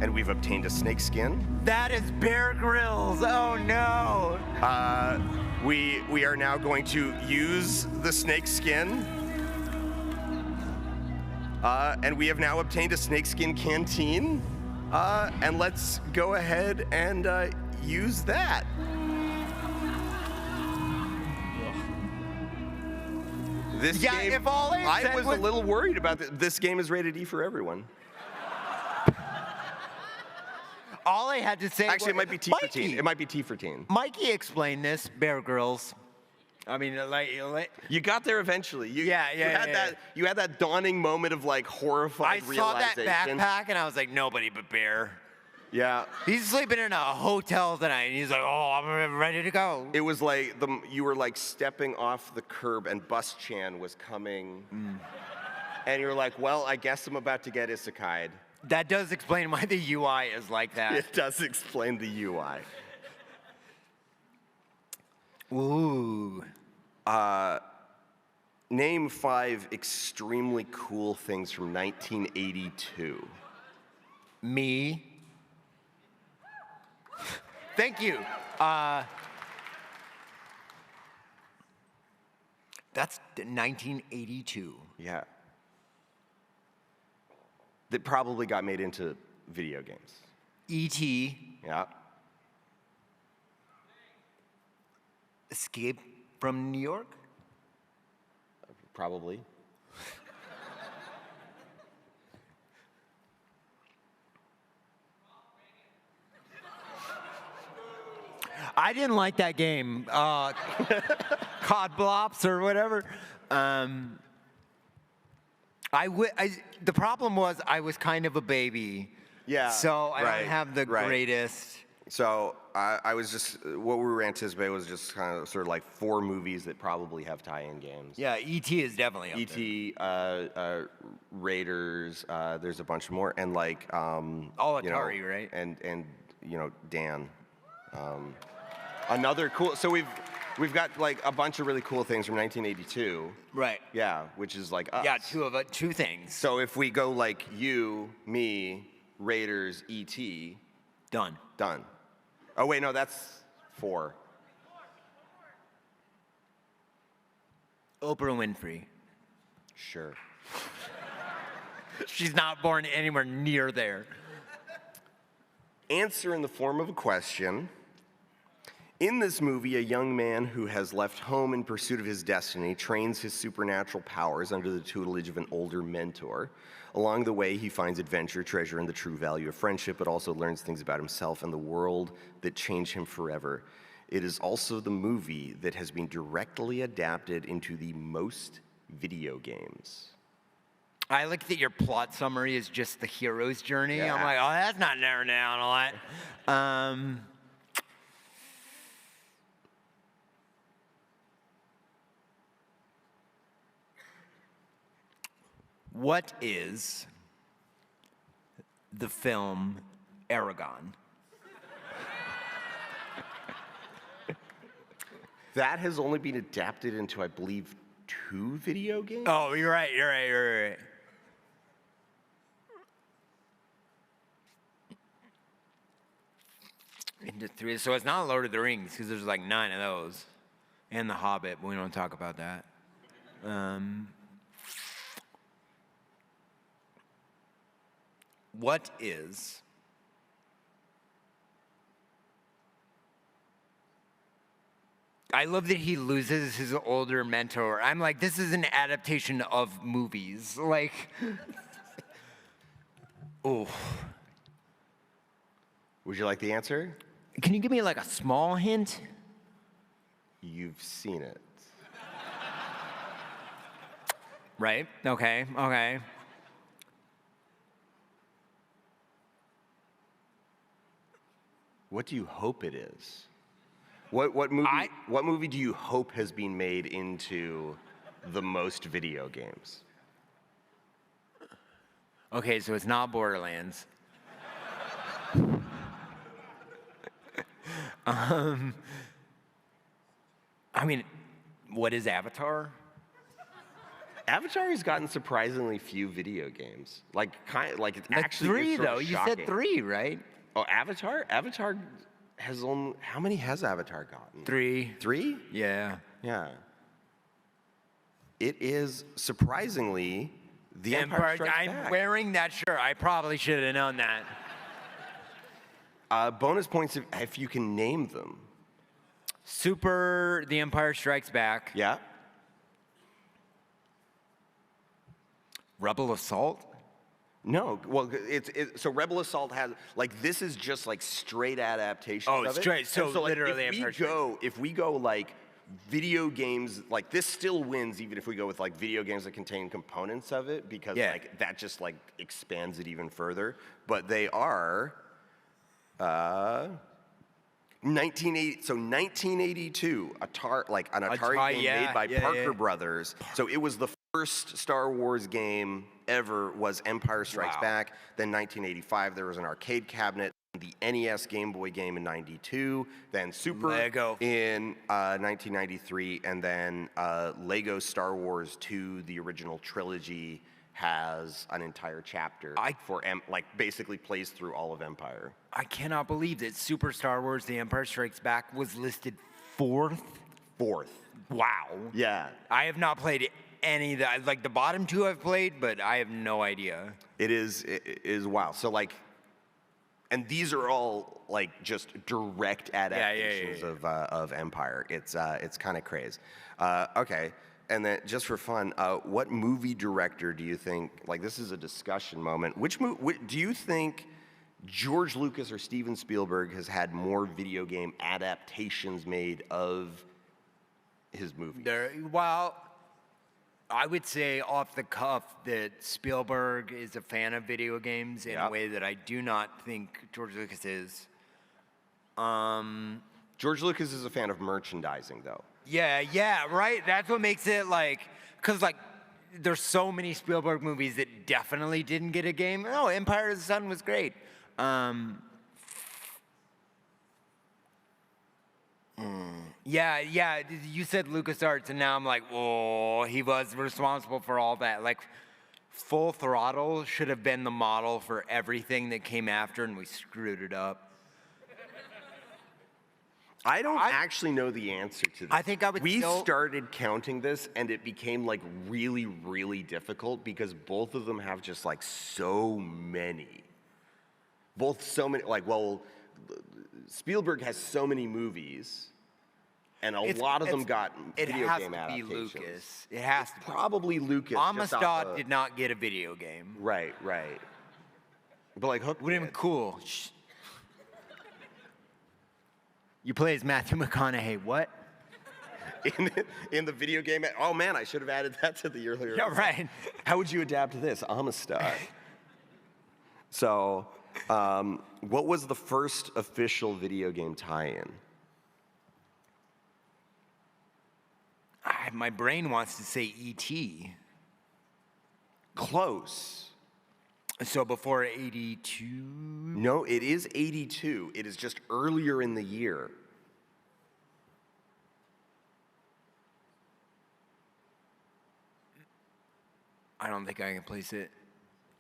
Speaker 1: and we've obtained a snake skin.
Speaker 2: That is Bear Grylls. Oh, no.
Speaker 1: We are now going to use the snake skin And we have now obtained a snakeskin canteen. And let's go ahead and use that. This game,
Speaker 2: if all it
Speaker 1: I
Speaker 2: said
Speaker 1: was a little worried about this game is rated E for everyone.
Speaker 2: All I had to say
Speaker 1: Actually, it
Speaker 2: was,
Speaker 1: might be T for teen. It might be T for teen.
Speaker 2: Mikey explained this, Bear Grylls. I mean,
Speaker 1: You got there eventually. You
Speaker 2: Yeah.
Speaker 1: had that dawning moment of like horrified
Speaker 2: I saw that
Speaker 1: realization.
Speaker 2: backpack and I was like, nobody but Bear.
Speaker 1: Yeah.
Speaker 2: He's sleeping in a hotel tonight, and he's like, "Oh, I'm ready to go."
Speaker 1: It was like you were like stepping off the curb, and Bus Chan was coming, and you're like, "Well, I guess I'm about to get isekai'd."
Speaker 2: That does explain why the UI is like that.
Speaker 1: It does explain the UI.
Speaker 2: Ooh.
Speaker 1: Name 5 extremely cool things from 1982.
Speaker 2: Me. Thank you. That's 1982.
Speaker 1: Yeah. That probably got made into video games.
Speaker 2: E.T.
Speaker 1: Yeah.
Speaker 2: Escape from New York?
Speaker 1: Probably.
Speaker 2: I didn't like that game. Cod Blops or whatever. The problem was I was kind of a baby.
Speaker 1: Yeah.
Speaker 2: So I don't have the
Speaker 1: right.
Speaker 2: greatest.
Speaker 1: So I was just, what we were anticipating was just kind of sort of like 4 movies that probably have tie-in games.
Speaker 2: Yeah, E.T. is definitely up there.
Speaker 1: E.T., Raiders, there's a bunch more, and like,
Speaker 2: All Atari,
Speaker 1: you know,
Speaker 2: right?
Speaker 1: And you know, Dan. Another cool, so we've got like a bunch of really cool things from 1982.
Speaker 2: Right.
Speaker 1: Yeah, which is like us.
Speaker 2: Yeah, two things.
Speaker 1: So if we go like you, me, Raiders, E.T.,
Speaker 2: Done.
Speaker 1: done. Oh wait, no, that's 4.
Speaker 2: Oprah Winfrey.
Speaker 1: Sure.
Speaker 2: She's not born anywhere near there.
Speaker 1: Answer in the form of a question. In this movie, a young man who has left home in pursuit of his destiny trains his supernatural powers under the tutelage of an older mentor. Along the way, he finds adventure, treasure, and the true value of friendship, but also learns things about himself and the world that change him forever. It is also the movie that has been directly adapted into the most video games.
Speaker 2: I like that your plot summary is just the hero's journey.
Speaker 1: Yeah.
Speaker 2: I'm like, oh, that's not narrowed down a lot. What is the film Aragon?
Speaker 1: That has only been adapted into, I believe, 2 video games?
Speaker 2: Oh, you're right. Into 3, so it's not Lord of the Rings because there's like 9 of those, and The Hobbit. But we don't talk about that. What is I love that he loses his older mentor. I'm like, this is an adaptation of movies. Like, oh.
Speaker 1: Would you like the answer?
Speaker 2: Can you give me like a small hint?
Speaker 1: You've seen it.
Speaker 2: Right? Okay.
Speaker 1: What do you hope it is? What movie do you hope has been made into the most video games?
Speaker 2: Okay, so it's not Borderlands. I mean, what is Avatar?
Speaker 1: Avatar has gotten surprisingly few video games. Like it's
Speaker 2: Like
Speaker 1: actually
Speaker 2: 3
Speaker 1: is sort of
Speaker 2: though. You
Speaker 1: shocking.
Speaker 2: said 3, right?
Speaker 1: Oh, Avatar? Avatar has only, how many has Avatar gotten?
Speaker 2: 3.
Speaker 1: 3?
Speaker 2: Yeah.
Speaker 1: Yeah. It is surprisingly The Empire Strikes
Speaker 2: I'm
Speaker 1: Back.
Speaker 2: wearing that shirt. I probably should have known that.
Speaker 1: Bonus points if you can name them.
Speaker 2: Super The Empire Strikes Back.
Speaker 1: Yeah.
Speaker 2: Rebel Assault?
Speaker 1: No, well, so Rebel Assault has like this is just like straight adaptation.
Speaker 2: Oh,
Speaker 1: of it.
Speaker 2: straight. So,
Speaker 1: like,
Speaker 2: literally,
Speaker 1: if we go like video games, like this still wins even if we go with like video games that contain components of it because like that just like expands it even further. But they are 1982, an Atari game made by Parker Brothers. So it was the first Star Wars game ever was Empire Strikes Back. Then 1985, there was an arcade cabinet, the NES Game Boy game in 92, then Super
Speaker 2: Lego
Speaker 1: in 1993, and then Lego Star Wars 2, the original trilogy, has an entire chapter basically plays through all of Empire.
Speaker 2: I cannot believe that Super Star Wars The Empire Strikes Back was listed fourth. Wow.
Speaker 1: Yeah.
Speaker 2: I have not played any of that. Like the bottom two I've played, but I have no idea.
Speaker 1: It is wow. So like, and these are all like just direct adaptations of Empire. It's kind of crazy. Okay. And then, just for fun, what movie director do you think? Like, this is a discussion moment. Do you think George Lucas or Steven Spielberg has had more video game adaptations made of his movies?
Speaker 2: Well, I would say off the cuff that Spielberg is a fan of video games in a way that I do not think George Lucas is.
Speaker 1: George Lucas is a fan of merchandising, though.
Speaker 2: Yeah, right? That's what makes it like, because like, there's so many Spielberg movies that definitely didn't get a game. Oh, Empire of the Sun was great. Yeah, you said LucasArts, and now I'm like, oh, he was responsible for all that. Like, Full Throttle should have been the model for everything that came after, and we screwed it up.
Speaker 1: I don't actually know the answer to this.
Speaker 2: I think I would
Speaker 1: We started counting this, and it became like really, really difficult because both of them have just like so many. Like, well, Spielberg has so many movies, and a lot of them got video game adaptations.
Speaker 2: It has to be Lucas. It has to be.
Speaker 1: Probably Lucas.
Speaker 2: Amistad did not get a video game.
Speaker 1: Right. But like Hook
Speaker 2: Would have been cool. Shh. You play as Matthew McConaughey. What?
Speaker 1: in the video game. Oh man, I should have added that to the earlier.
Speaker 2: Yeah, right.
Speaker 1: How would you adapt this? Amistad. So, what was the first official video game tie-in?
Speaker 2: My brain wants to say E.T.
Speaker 1: Close.
Speaker 2: So before 82?
Speaker 1: No, it is 82. It is just earlier in the year.
Speaker 2: I don't think I can place it.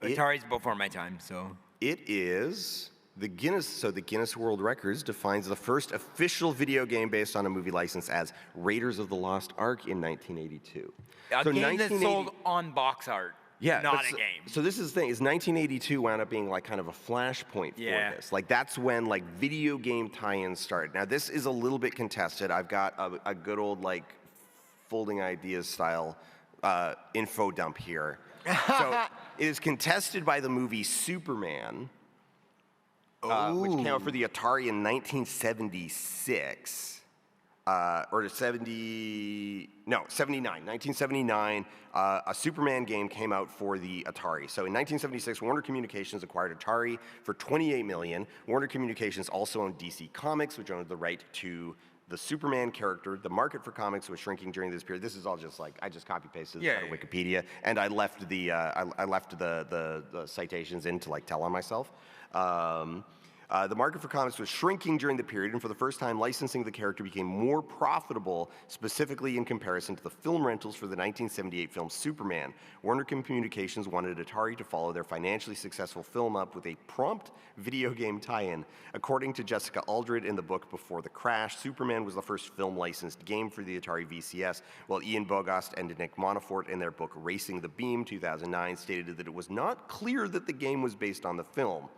Speaker 2: Atari's before my time, so.
Speaker 1: It is the Guinness. So the Guinness World Records defines the first official video game based on a movie license as Raiders of the Lost Ark in 1982.
Speaker 2: A game that sold on box art.
Speaker 1: Yeah,
Speaker 2: not a game.
Speaker 1: So this is the thing: is 1982 wound up being like kind of a flashpoint for this. Like that's when like video game tie-ins started. Now this is a little bit contested. I've got a good old like folding ideas style info dump here. So it is contested by the movie Superman, which came out for the Atari in 1976. Or 1979, a Superman game came out for the Atari. So in 1976, Warner Communications acquired Atari for $28 million. Warner Communications also owned DC Comics, which owned the right to the Superman character. The market for comics was shrinking during this period. This is all just like, I just copy-pasted this out of Wikipedia, and I left the citations in to like tell on myself. The market for comics was shrinking during the period, and for the first time, licensing the character became more profitable, specifically in comparison to the film rentals for the 1978 film Superman. Warner Communications wanted Atari to follow their financially successful film up with a prompt video game tie-in. According to Jessica Aldred in the book Before the Crash, Superman was the first film-licensed game for the Atari VCS, while Ian Bogost and Nick Monfort in their book Racing the Beam, 2009, stated that it was not clear that the game was based on the film.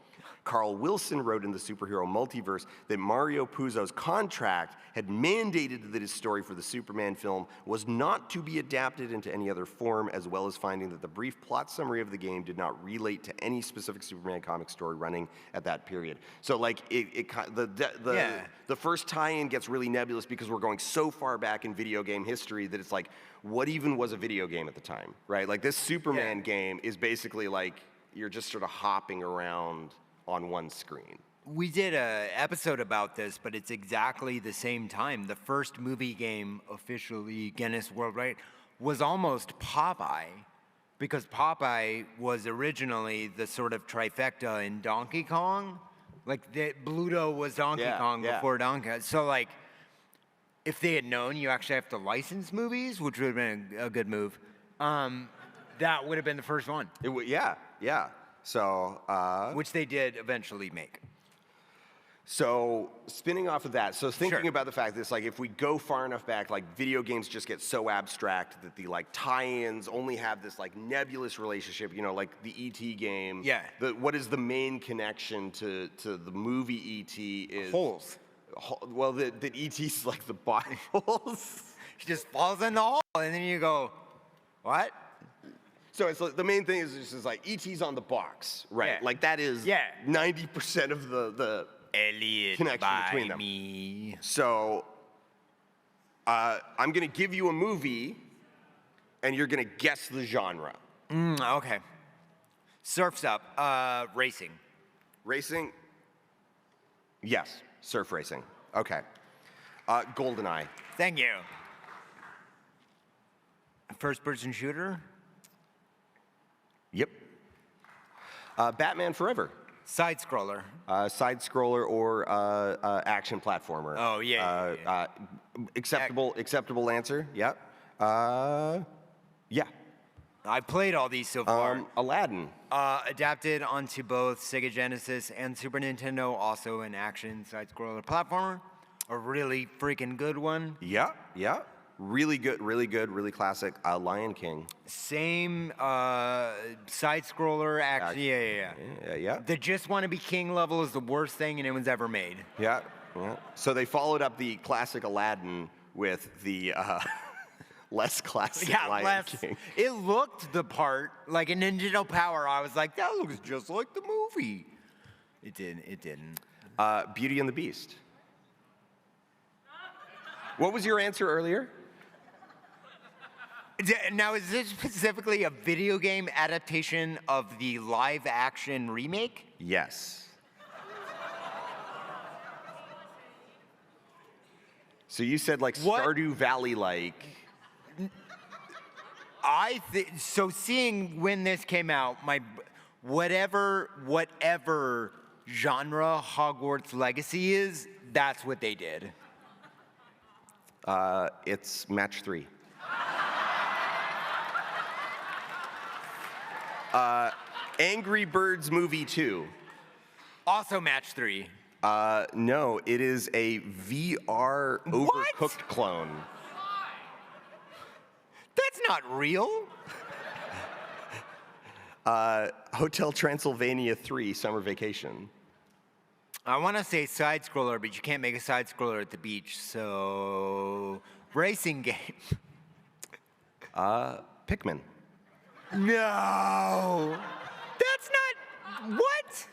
Speaker 1: Carl Wilson wrote in the Superhero Multiverse that Mario Puzo's contract had mandated that his story for the Superman film was not to be adapted into any other form, as well as finding that the brief plot summary of the game did not relate to any specific Superman comic story running at that period. So, like, the first tie-in gets really nebulous because we're going so far back in video game history that it's like, what even was a video game at the time, right? Like, this Superman game is basically like you're just sort of hopping around on one screen.
Speaker 2: We did an episode about this, but it's exactly the same time. The first movie game officially Guinness World Record was almost Popeye, because Popeye was originally the sort of trifecta in Donkey Kong. Like, Bluto was Donkey Kong before Donkey Kong. So, like, if they had known you actually have to license movies, which would have been a good move, that would have been the first one.
Speaker 1: Yeah. So,
Speaker 2: which they did eventually make.
Speaker 1: So, spinning off of that, so thinking about the fact that it's like if we go far enough back, like video games just get so abstract that the like tie-ins only have this like nebulous relationship, you know, like the E.T. game.
Speaker 2: Yeah.
Speaker 1: What is the main connection to the movie E.T. is...
Speaker 2: Holes.
Speaker 1: Well, that E.T.'s like the Bibles.
Speaker 2: He just falls in the hole, and then you go, what?
Speaker 1: So it's like, the main thing is just like E.T.'s on the box, right?
Speaker 2: Yeah.
Speaker 1: Like that is 90% of the
Speaker 2: Elliot
Speaker 1: connection between them.
Speaker 2: Me.
Speaker 1: So I'm gonna give you a movie, and you're gonna guess the genre.
Speaker 2: Okay. Surf's Up. Racing.
Speaker 1: Racing? Yes, surf racing. Okay. GoldenEye.
Speaker 2: Thank you. First-person shooter.
Speaker 1: Yep. Batman Forever.
Speaker 2: Side scroller.
Speaker 1: Side scroller or action platformer.
Speaker 2: Oh yeah.
Speaker 1: Acceptable answer. Yep. Yeah.
Speaker 2: I played all these so far.
Speaker 1: Aladdin.
Speaker 2: Adapted onto both Sega Genesis and Super Nintendo. Also an action side scroller platformer. A really freaking good one.
Speaker 1: Yeah. Really good, really classic. Lion King.
Speaker 2: Same side scroller action. Yeah. The Just Want to Be King level is the worst thing anyone's ever made.
Speaker 1: Yeah. So they followed up the classic Aladdin with the less classic Lion King.
Speaker 2: It looked the part, like in Nintendo Power. I was like, that looks just like the movie. It didn't.
Speaker 1: Beauty and the Beast. What was your answer earlier?
Speaker 2: Now, is this specifically a video game adaptation of the live-action remake?
Speaker 1: Yes. So you said like Stardew Valley-like.
Speaker 2: So seeing when this came out, my whatever genre Hogwarts Legacy is, that's what they did.
Speaker 1: It's match 3. Angry Birds Movie 2.
Speaker 2: Also match 3.
Speaker 1: No, it is a VR overcooked clone.
Speaker 2: That's not real.
Speaker 1: Hotel Transylvania 3, Summer Vacation.
Speaker 2: I want to say side scroller, but you can't make a side scroller at the beach, so racing game.
Speaker 1: Pikmin.
Speaker 2: No, that's not what.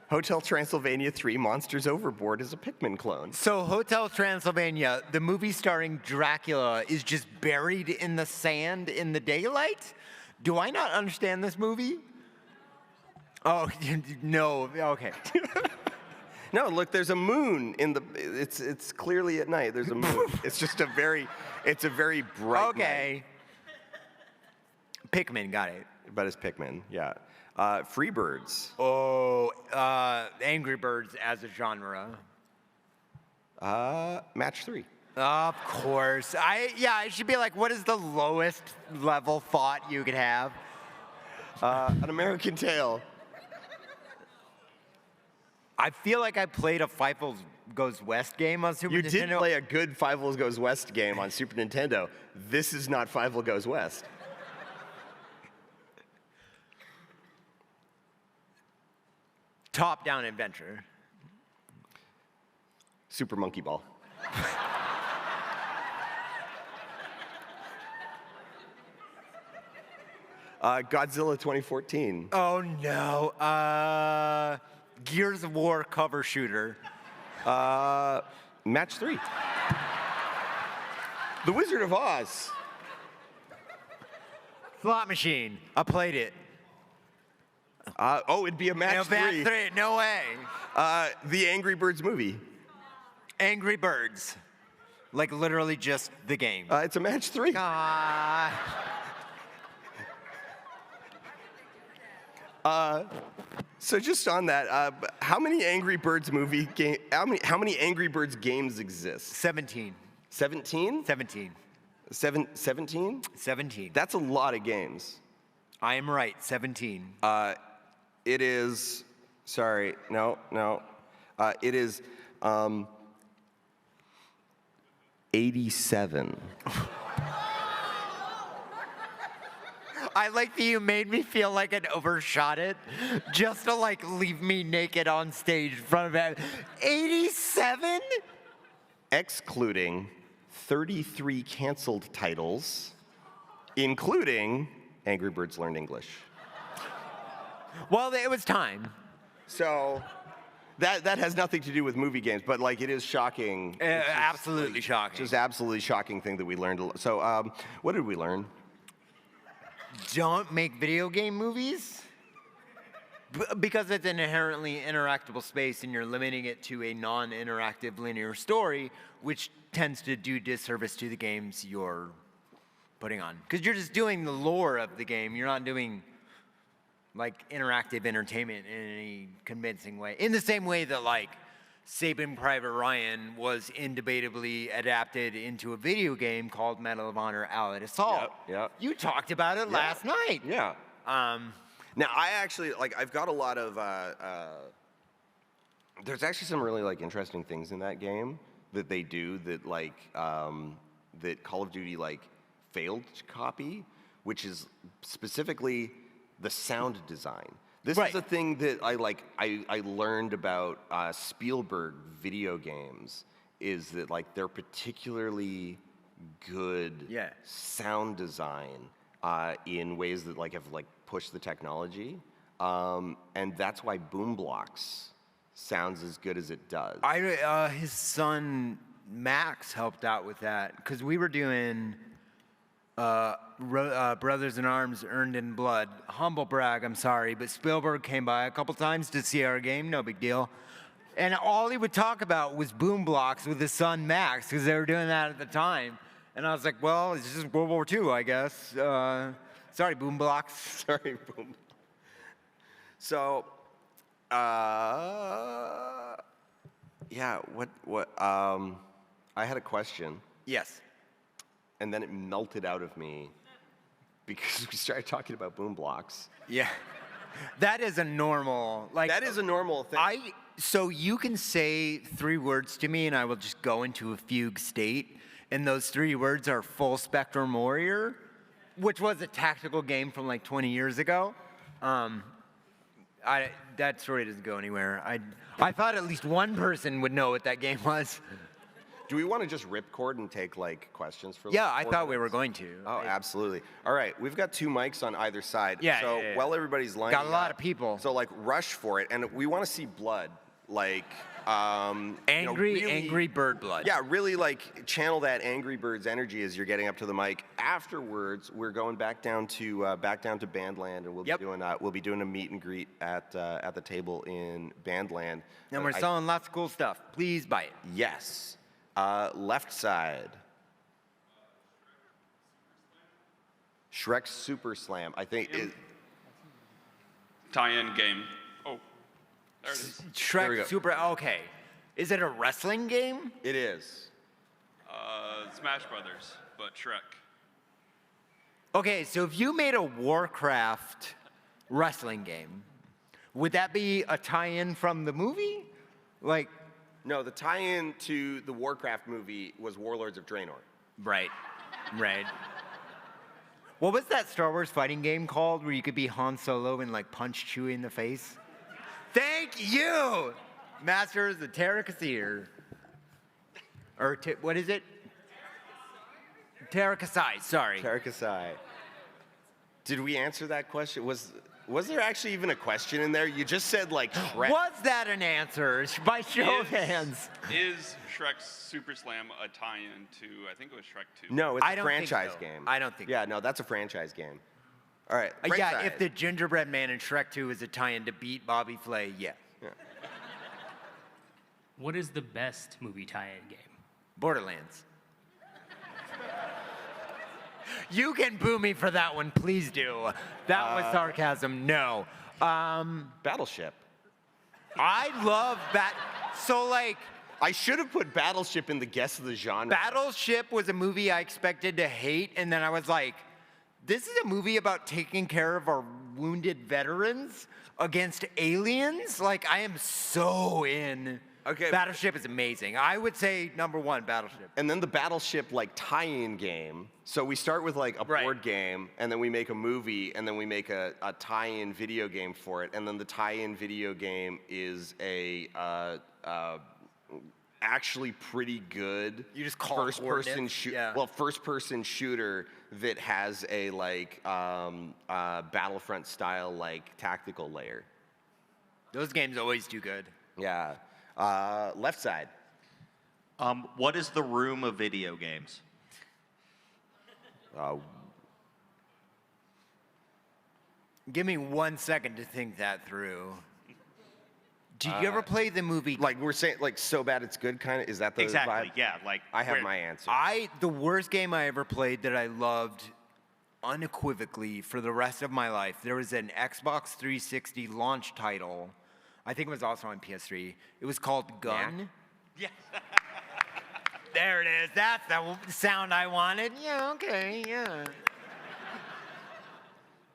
Speaker 1: Hotel Transylvania 3, Monsters Overboard is a Pikmin clone.
Speaker 2: So Hotel Transylvania, the movie starring Dracula, is just buried in the sand in the daylight? Do I not understand this movie? Oh, no, okay.
Speaker 1: No, look, there's a moon in the, it's clearly at night, there's a moon. It's just a very bright night.
Speaker 2: Pikmin, got it.
Speaker 1: But it's Pikmin, yeah. Freebirds.
Speaker 2: Oh, Angry Birds as a genre.
Speaker 1: Match 3.
Speaker 2: Of course. It should be like, what is the lowest level thought you could have?
Speaker 1: An American Tail.
Speaker 2: I feel like I played a Fievel Goes West game on Super
Speaker 1: You
Speaker 2: Nintendo.
Speaker 1: did play a good Fievel Goes West game on Super Nintendo. This is not Fievel Goes West.
Speaker 2: Top-down adventure.
Speaker 1: Super Monkey Ball. Godzilla 2014.
Speaker 2: Oh no. Gears of War cover shooter.
Speaker 1: Match 3. The Wizard of Oz.
Speaker 2: Slot machine. I played it.
Speaker 1: It'd be a match 3.
Speaker 2: No way.
Speaker 1: The Angry Birds movie.
Speaker 2: Angry Birds. Like literally just the game.
Speaker 1: It's a match 3. So just on that, how many Angry Birds movie game? How many Angry Birds games exist?
Speaker 2: 17.
Speaker 1: 17?
Speaker 2: 17.
Speaker 1: 17?
Speaker 2: 17.
Speaker 1: That's a lot of games.
Speaker 2: I am right. 17.
Speaker 1: It is. Sorry, no. It is 87.
Speaker 2: I like that you made me feel like I'd overshot it just to like leave me naked on stage in front of it. 87?
Speaker 1: Excluding 33 canceled titles, including Angry Birds Learn English.
Speaker 2: Well, it was time.
Speaker 1: So that has nothing to do with movie games, but like it is shocking. It's just,
Speaker 2: Absolutely shocking.
Speaker 1: Just absolutely shocking thing that we learned. So what did we learn?
Speaker 2: Don't make video game movies because it's an inherently interactable space and you're limiting it to a non-interactive linear story, which tends to do disservice to the games you're putting on. Because you're just doing the lore of the game. You're not doing like interactive entertainment in any convincing way. In the same way that like Saving Private Ryan was indebatably adapted into a video game called Medal of Honor Allied Assault.
Speaker 1: Yep.
Speaker 2: You talked about it last night.
Speaker 1: Yeah. Now I actually I've got a lot of there's actually some really like interesting things in that game that they do that like that Call of Duty like failed to copy, which is specifically the sound design. This is a thing that I learned about Spielberg video games is that like they're particularly good sound design in ways that like have like pushed the technology, and that's why Boom Blocks sounds as good as it does.
Speaker 2: His son Max helped out with that because we were doing Brothers in Arms Earned in Blood. Humble brag, I'm sorry, but Spielberg came by a couple times to see our game, no big deal. And all he would talk about was Boom Blocks with his son Max because they were doing that at the time. And I was like, well, it's just World War II, I guess. Sorry, Boom Blocks.
Speaker 1: Sorry, Boom. So, I had a question.
Speaker 2: Yes.
Speaker 1: And then it melted out of me because we started talking about Boom Blocks.
Speaker 2: Yeah. That is a normal, like.
Speaker 1: That is a normal thing.
Speaker 2: So you can say 3 words to me and I will just go into a fugue state. And those 3 words are Full Spectrum Warrior, which was a tactical game from like 20 years ago. That story doesn't go anywhere. I thought at least one person would know what that game was.
Speaker 1: Do we want to just ripcord and take like questions for?
Speaker 2: Yeah, I thought we were going to.
Speaker 1: Oh, absolutely. All right, we've got 2 mics on either side.
Speaker 2: Yeah.
Speaker 1: So while everybody's lining
Speaker 2: got a lot of people.
Speaker 1: So like rush for it, and we want to see blood, like
Speaker 2: angry bird blood.
Speaker 1: Yeah, really like channel that Angry Birds energy as you're getting up to the mic. Afterwards, we're going back down to Bandland, and we'll be doing a meet and greet at the table in Bandland.
Speaker 2: And we're selling lots of cool stuff. Please buy it.
Speaker 1: Yes. Left side. Shrek Super Slam. I think
Speaker 7: tie-in game. Oh, there it is.
Speaker 1: There we
Speaker 2: Shrek
Speaker 1: go.
Speaker 2: Super. Okay. Is it a wrestling game?
Speaker 1: It is.
Speaker 7: Smash Brothers, but Shrek.
Speaker 2: Okay, so if you made a Warcraft wrestling game, would that be a tie-in from the movie? Like,
Speaker 1: No, the tie-in to the Warcraft movie was Warlords of Draenor.
Speaker 2: right. What was that Star Wars fighting game called where you could be Han Solo and like punch Chewie in the face? Thank you, Masters of Terra-Kasir. Or what is it? Terra-Kasai, sorry.
Speaker 1: Karakasai. Did we answer that question? Was there actually even a question in there? You just said like Shrek.
Speaker 2: Was that an answer? By show of hands.
Speaker 7: Is Shrek's Super Slam a tie-in to, I think it was Shrek 2?
Speaker 1: No, it's
Speaker 2: I
Speaker 1: a
Speaker 2: don't think
Speaker 1: franchise
Speaker 2: so.
Speaker 1: game.
Speaker 2: I don't think
Speaker 1: Yeah, no, that's a franchise game. All right. right
Speaker 2: Yeah,
Speaker 1: side.
Speaker 2: if the Gingerbread Man in Shrek 2 is a tie-in to Beat Bobby Flay, yeah.
Speaker 8: What is the best movie tie-in game?
Speaker 2: Borderlands. You can boo me for that one, please do. That was sarcasm, no.
Speaker 1: Battleship.
Speaker 2: I love that. So, like,
Speaker 1: I should have put Battleship in the guess of the genre.
Speaker 2: Battleship was a movie I expected to hate, and then I was like, this is a movie about taking care of our wounded veterans against aliens? Like, I am so in.
Speaker 1: Okay.
Speaker 2: Battleship is amazing. I would say number one, Battleship.
Speaker 1: And then the Battleship like tie-in game. So we start with like a
Speaker 2: Right.
Speaker 1: board game, and then we make a movie, and then we make a tie-in video game for it, and then the tie-in video game is a actually pretty good
Speaker 2: You just call it
Speaker 1: first-person
Speaker 2: coordinates?
Speaker 1: shoot.
Speaker 2: Yeah.
Speaker 1: Well, first-person shooter that has a like Battlefront style like tactical layer.
Speaker 2: Those games always do good.
Speaker 1: Yeah. Left side.
Speaker 9: What is the room of video games?
Speaker 2: Give me 1 second to think that through. Did you ever play the movie?
Speaker 1: Like we're saying, like so bad it's good kind of. Is that the
Speaker 9: Exactly.
Speaker 1: vibe?
Speaker 9: Yeah. Like
Speaker 1: I have
Speaker 9: where-
Speaker 1: my answer.
Speaker 2: The worst game I ever played that I loved unequivocally for the rest of my life. There was an Xbox 360 launch title. I think it was also on PS3. It was called Gun.
Speaker 9: Yeah.
Speaker 2: There it is. That's the sound I wanted. Yeah, okay, yeah.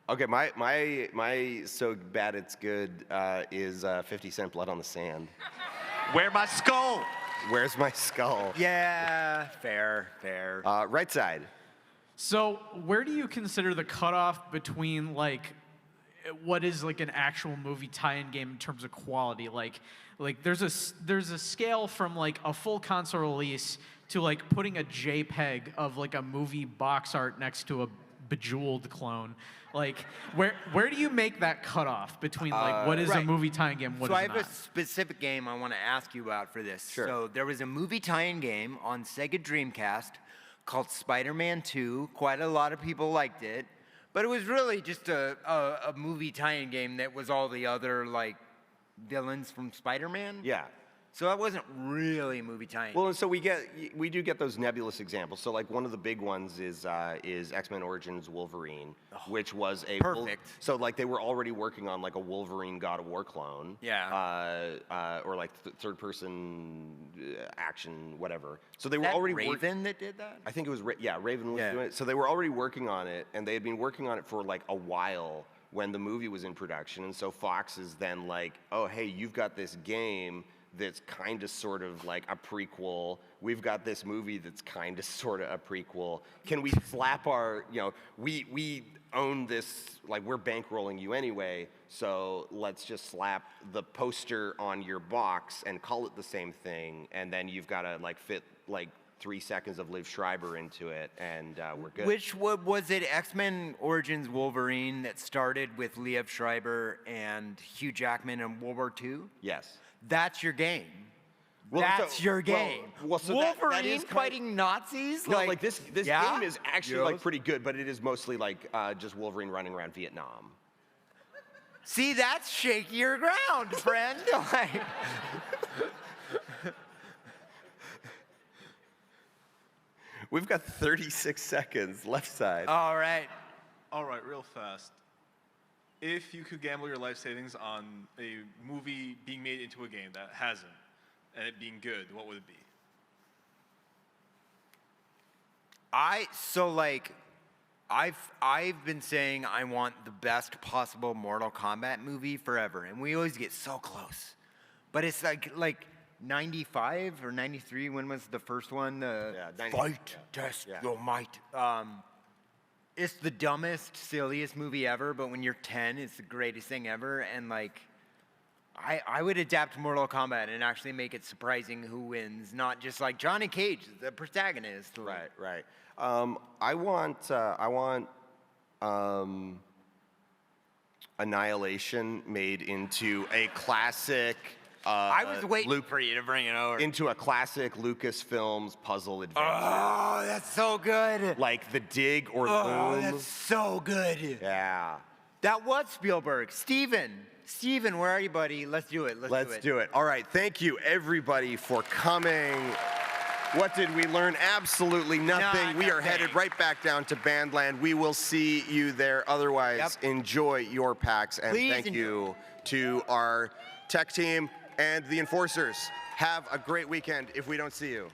Speaker 1: Okay, my so bad it's good is 50 Cent Blood on the Sand.
Speaker 9: Where my skull?
Speaker 1: Where's my skull?
Speaker 2: Yeah, fair.
Speaker 1: Right side.
Speaker 10: So where do you consider the cutoff between like what is like an actual movie tie-in game in terms of quality? Like there's a scale from like a full console release to like putting a JPEG of like a movie box art next to a Bejeweled clone. Like where do you make that cutoff between like what is a
Speaker 2: Right.
Speaker 10: movie tie-in game, what
Speaker 2: So
Speaker 10: is
Speaker 2: I have
Speaker 10: not?
Speaker 2: a specific game I want to ask you about for this.
Speaker 1: Sure.
Speaker 2: So there was a movie tie-in game on Sega Dreamcast called Spider-Man 2. Quite a lot of people liked it, but it was really just a movie tie-in game that was all the other like villains from Spider-Man.
Speaker 1: Yeah.
Speaker 2: So that wasn't really a movie tie-in.
Speaker 1: Well, and so we do get those nebulous examples. So like one of the big ones is X-Men Origins Wolverine, which was a
Speaker 2: Perfect.
Speaker 1: So like they were already working on like a Wolverine God of War clone.
Speaker 2: Yeah.
Speaker 1: Or like third-person action, whatever. So they were
Speaker 2: that
Speaker 1: already
Speaker 2: Raven that did that?
Speaker 1: I think it was Raven was
Speaker 2: Yeah.
Speaker 1: doing it. So they were already working on it, and they had been working on it for like a while when the movie was in production. And so Fox is then like, oh hey, you've got this game that's kind of sort of like a prequel. We've got this movie that's kind of sort of a prequel. Can we slap our, we own this, like we're bankrolling you anyway, so let's just slap the poster on your box and call it the same thing, and then you've got to like fit like 3 seconds of Liv Schreiber into it, and we're good.
Speaker 2: Which was it? X-Men Origins Wolverine that started with Liev Schreiber and Hugh Jackman in World War II?
Speaker 1: Yes.
Speaker 2: That's your game.
Speaker 1: Well,
Speaker 2: That's
Speaker 1: so-
Speaker 2: your
Speaker 1: well-
Speaker 2: game.
Speaker 1: well, so that
Speaker 2: Wolverine
Speaker 1: is kind-
Speaker 2: fighting Nazis?
Speaker 1: No, like this
Speaker 2: yeah?
Speaker 1: game is actually
Speaker 2: Yes.
Speaker 1: like pretty good, but it is mostly like just Wolverine running around Vietnam.
Speaker 2: See, that's shakier ground, friend. Like,
Speaker 1: We've got 36 seconds left side.
Speaker 2: all right.
Speaker 9: All right, real fast.
Speaker 11: if you could gamble your life savings on a movie being made into a game that hasn't, and it being good, what would it be?
Speaker 2: I've been saying I want the best possible Mortal Kombat movie forever, and we always get so close. But it's like 95 or 93. When was the first one? Fight, test your might. It's the dumbest, silliest movie ever. But when you're 10, it's the greatest thing ever. And like, I would adapt Mortal Kombat and actually make it surprising who wins, not just like Johnny Cage, the protagonist.
Speaker 1: Right. I want Annihilation made into a classic.
Speaker 2: I was waiting for you to bring it over.
Speaker 1: Into a classic Lucasfilms puzzle adventure.
Speaker 2: Oh, that's so good.
Speaker 1: Like The Dig or
Speaker 2: Oh,
Speaker 1: Loom.
Speaker 2: that's so good.
Speaker 1: Yeah.
Speaker 2: That was Spielberg. Steven, where are you, buddy? Let's do it.
Speaker 1: Let's do it. All right. Thank you, everybody, for coming. What did we learn? Absolutely nothing. We are headed right back down to Bandland. We will see you there. Otherwise, enjoy your PAX. And thank you to our tech team and the enforcers. Have a great weekend if we don't see you.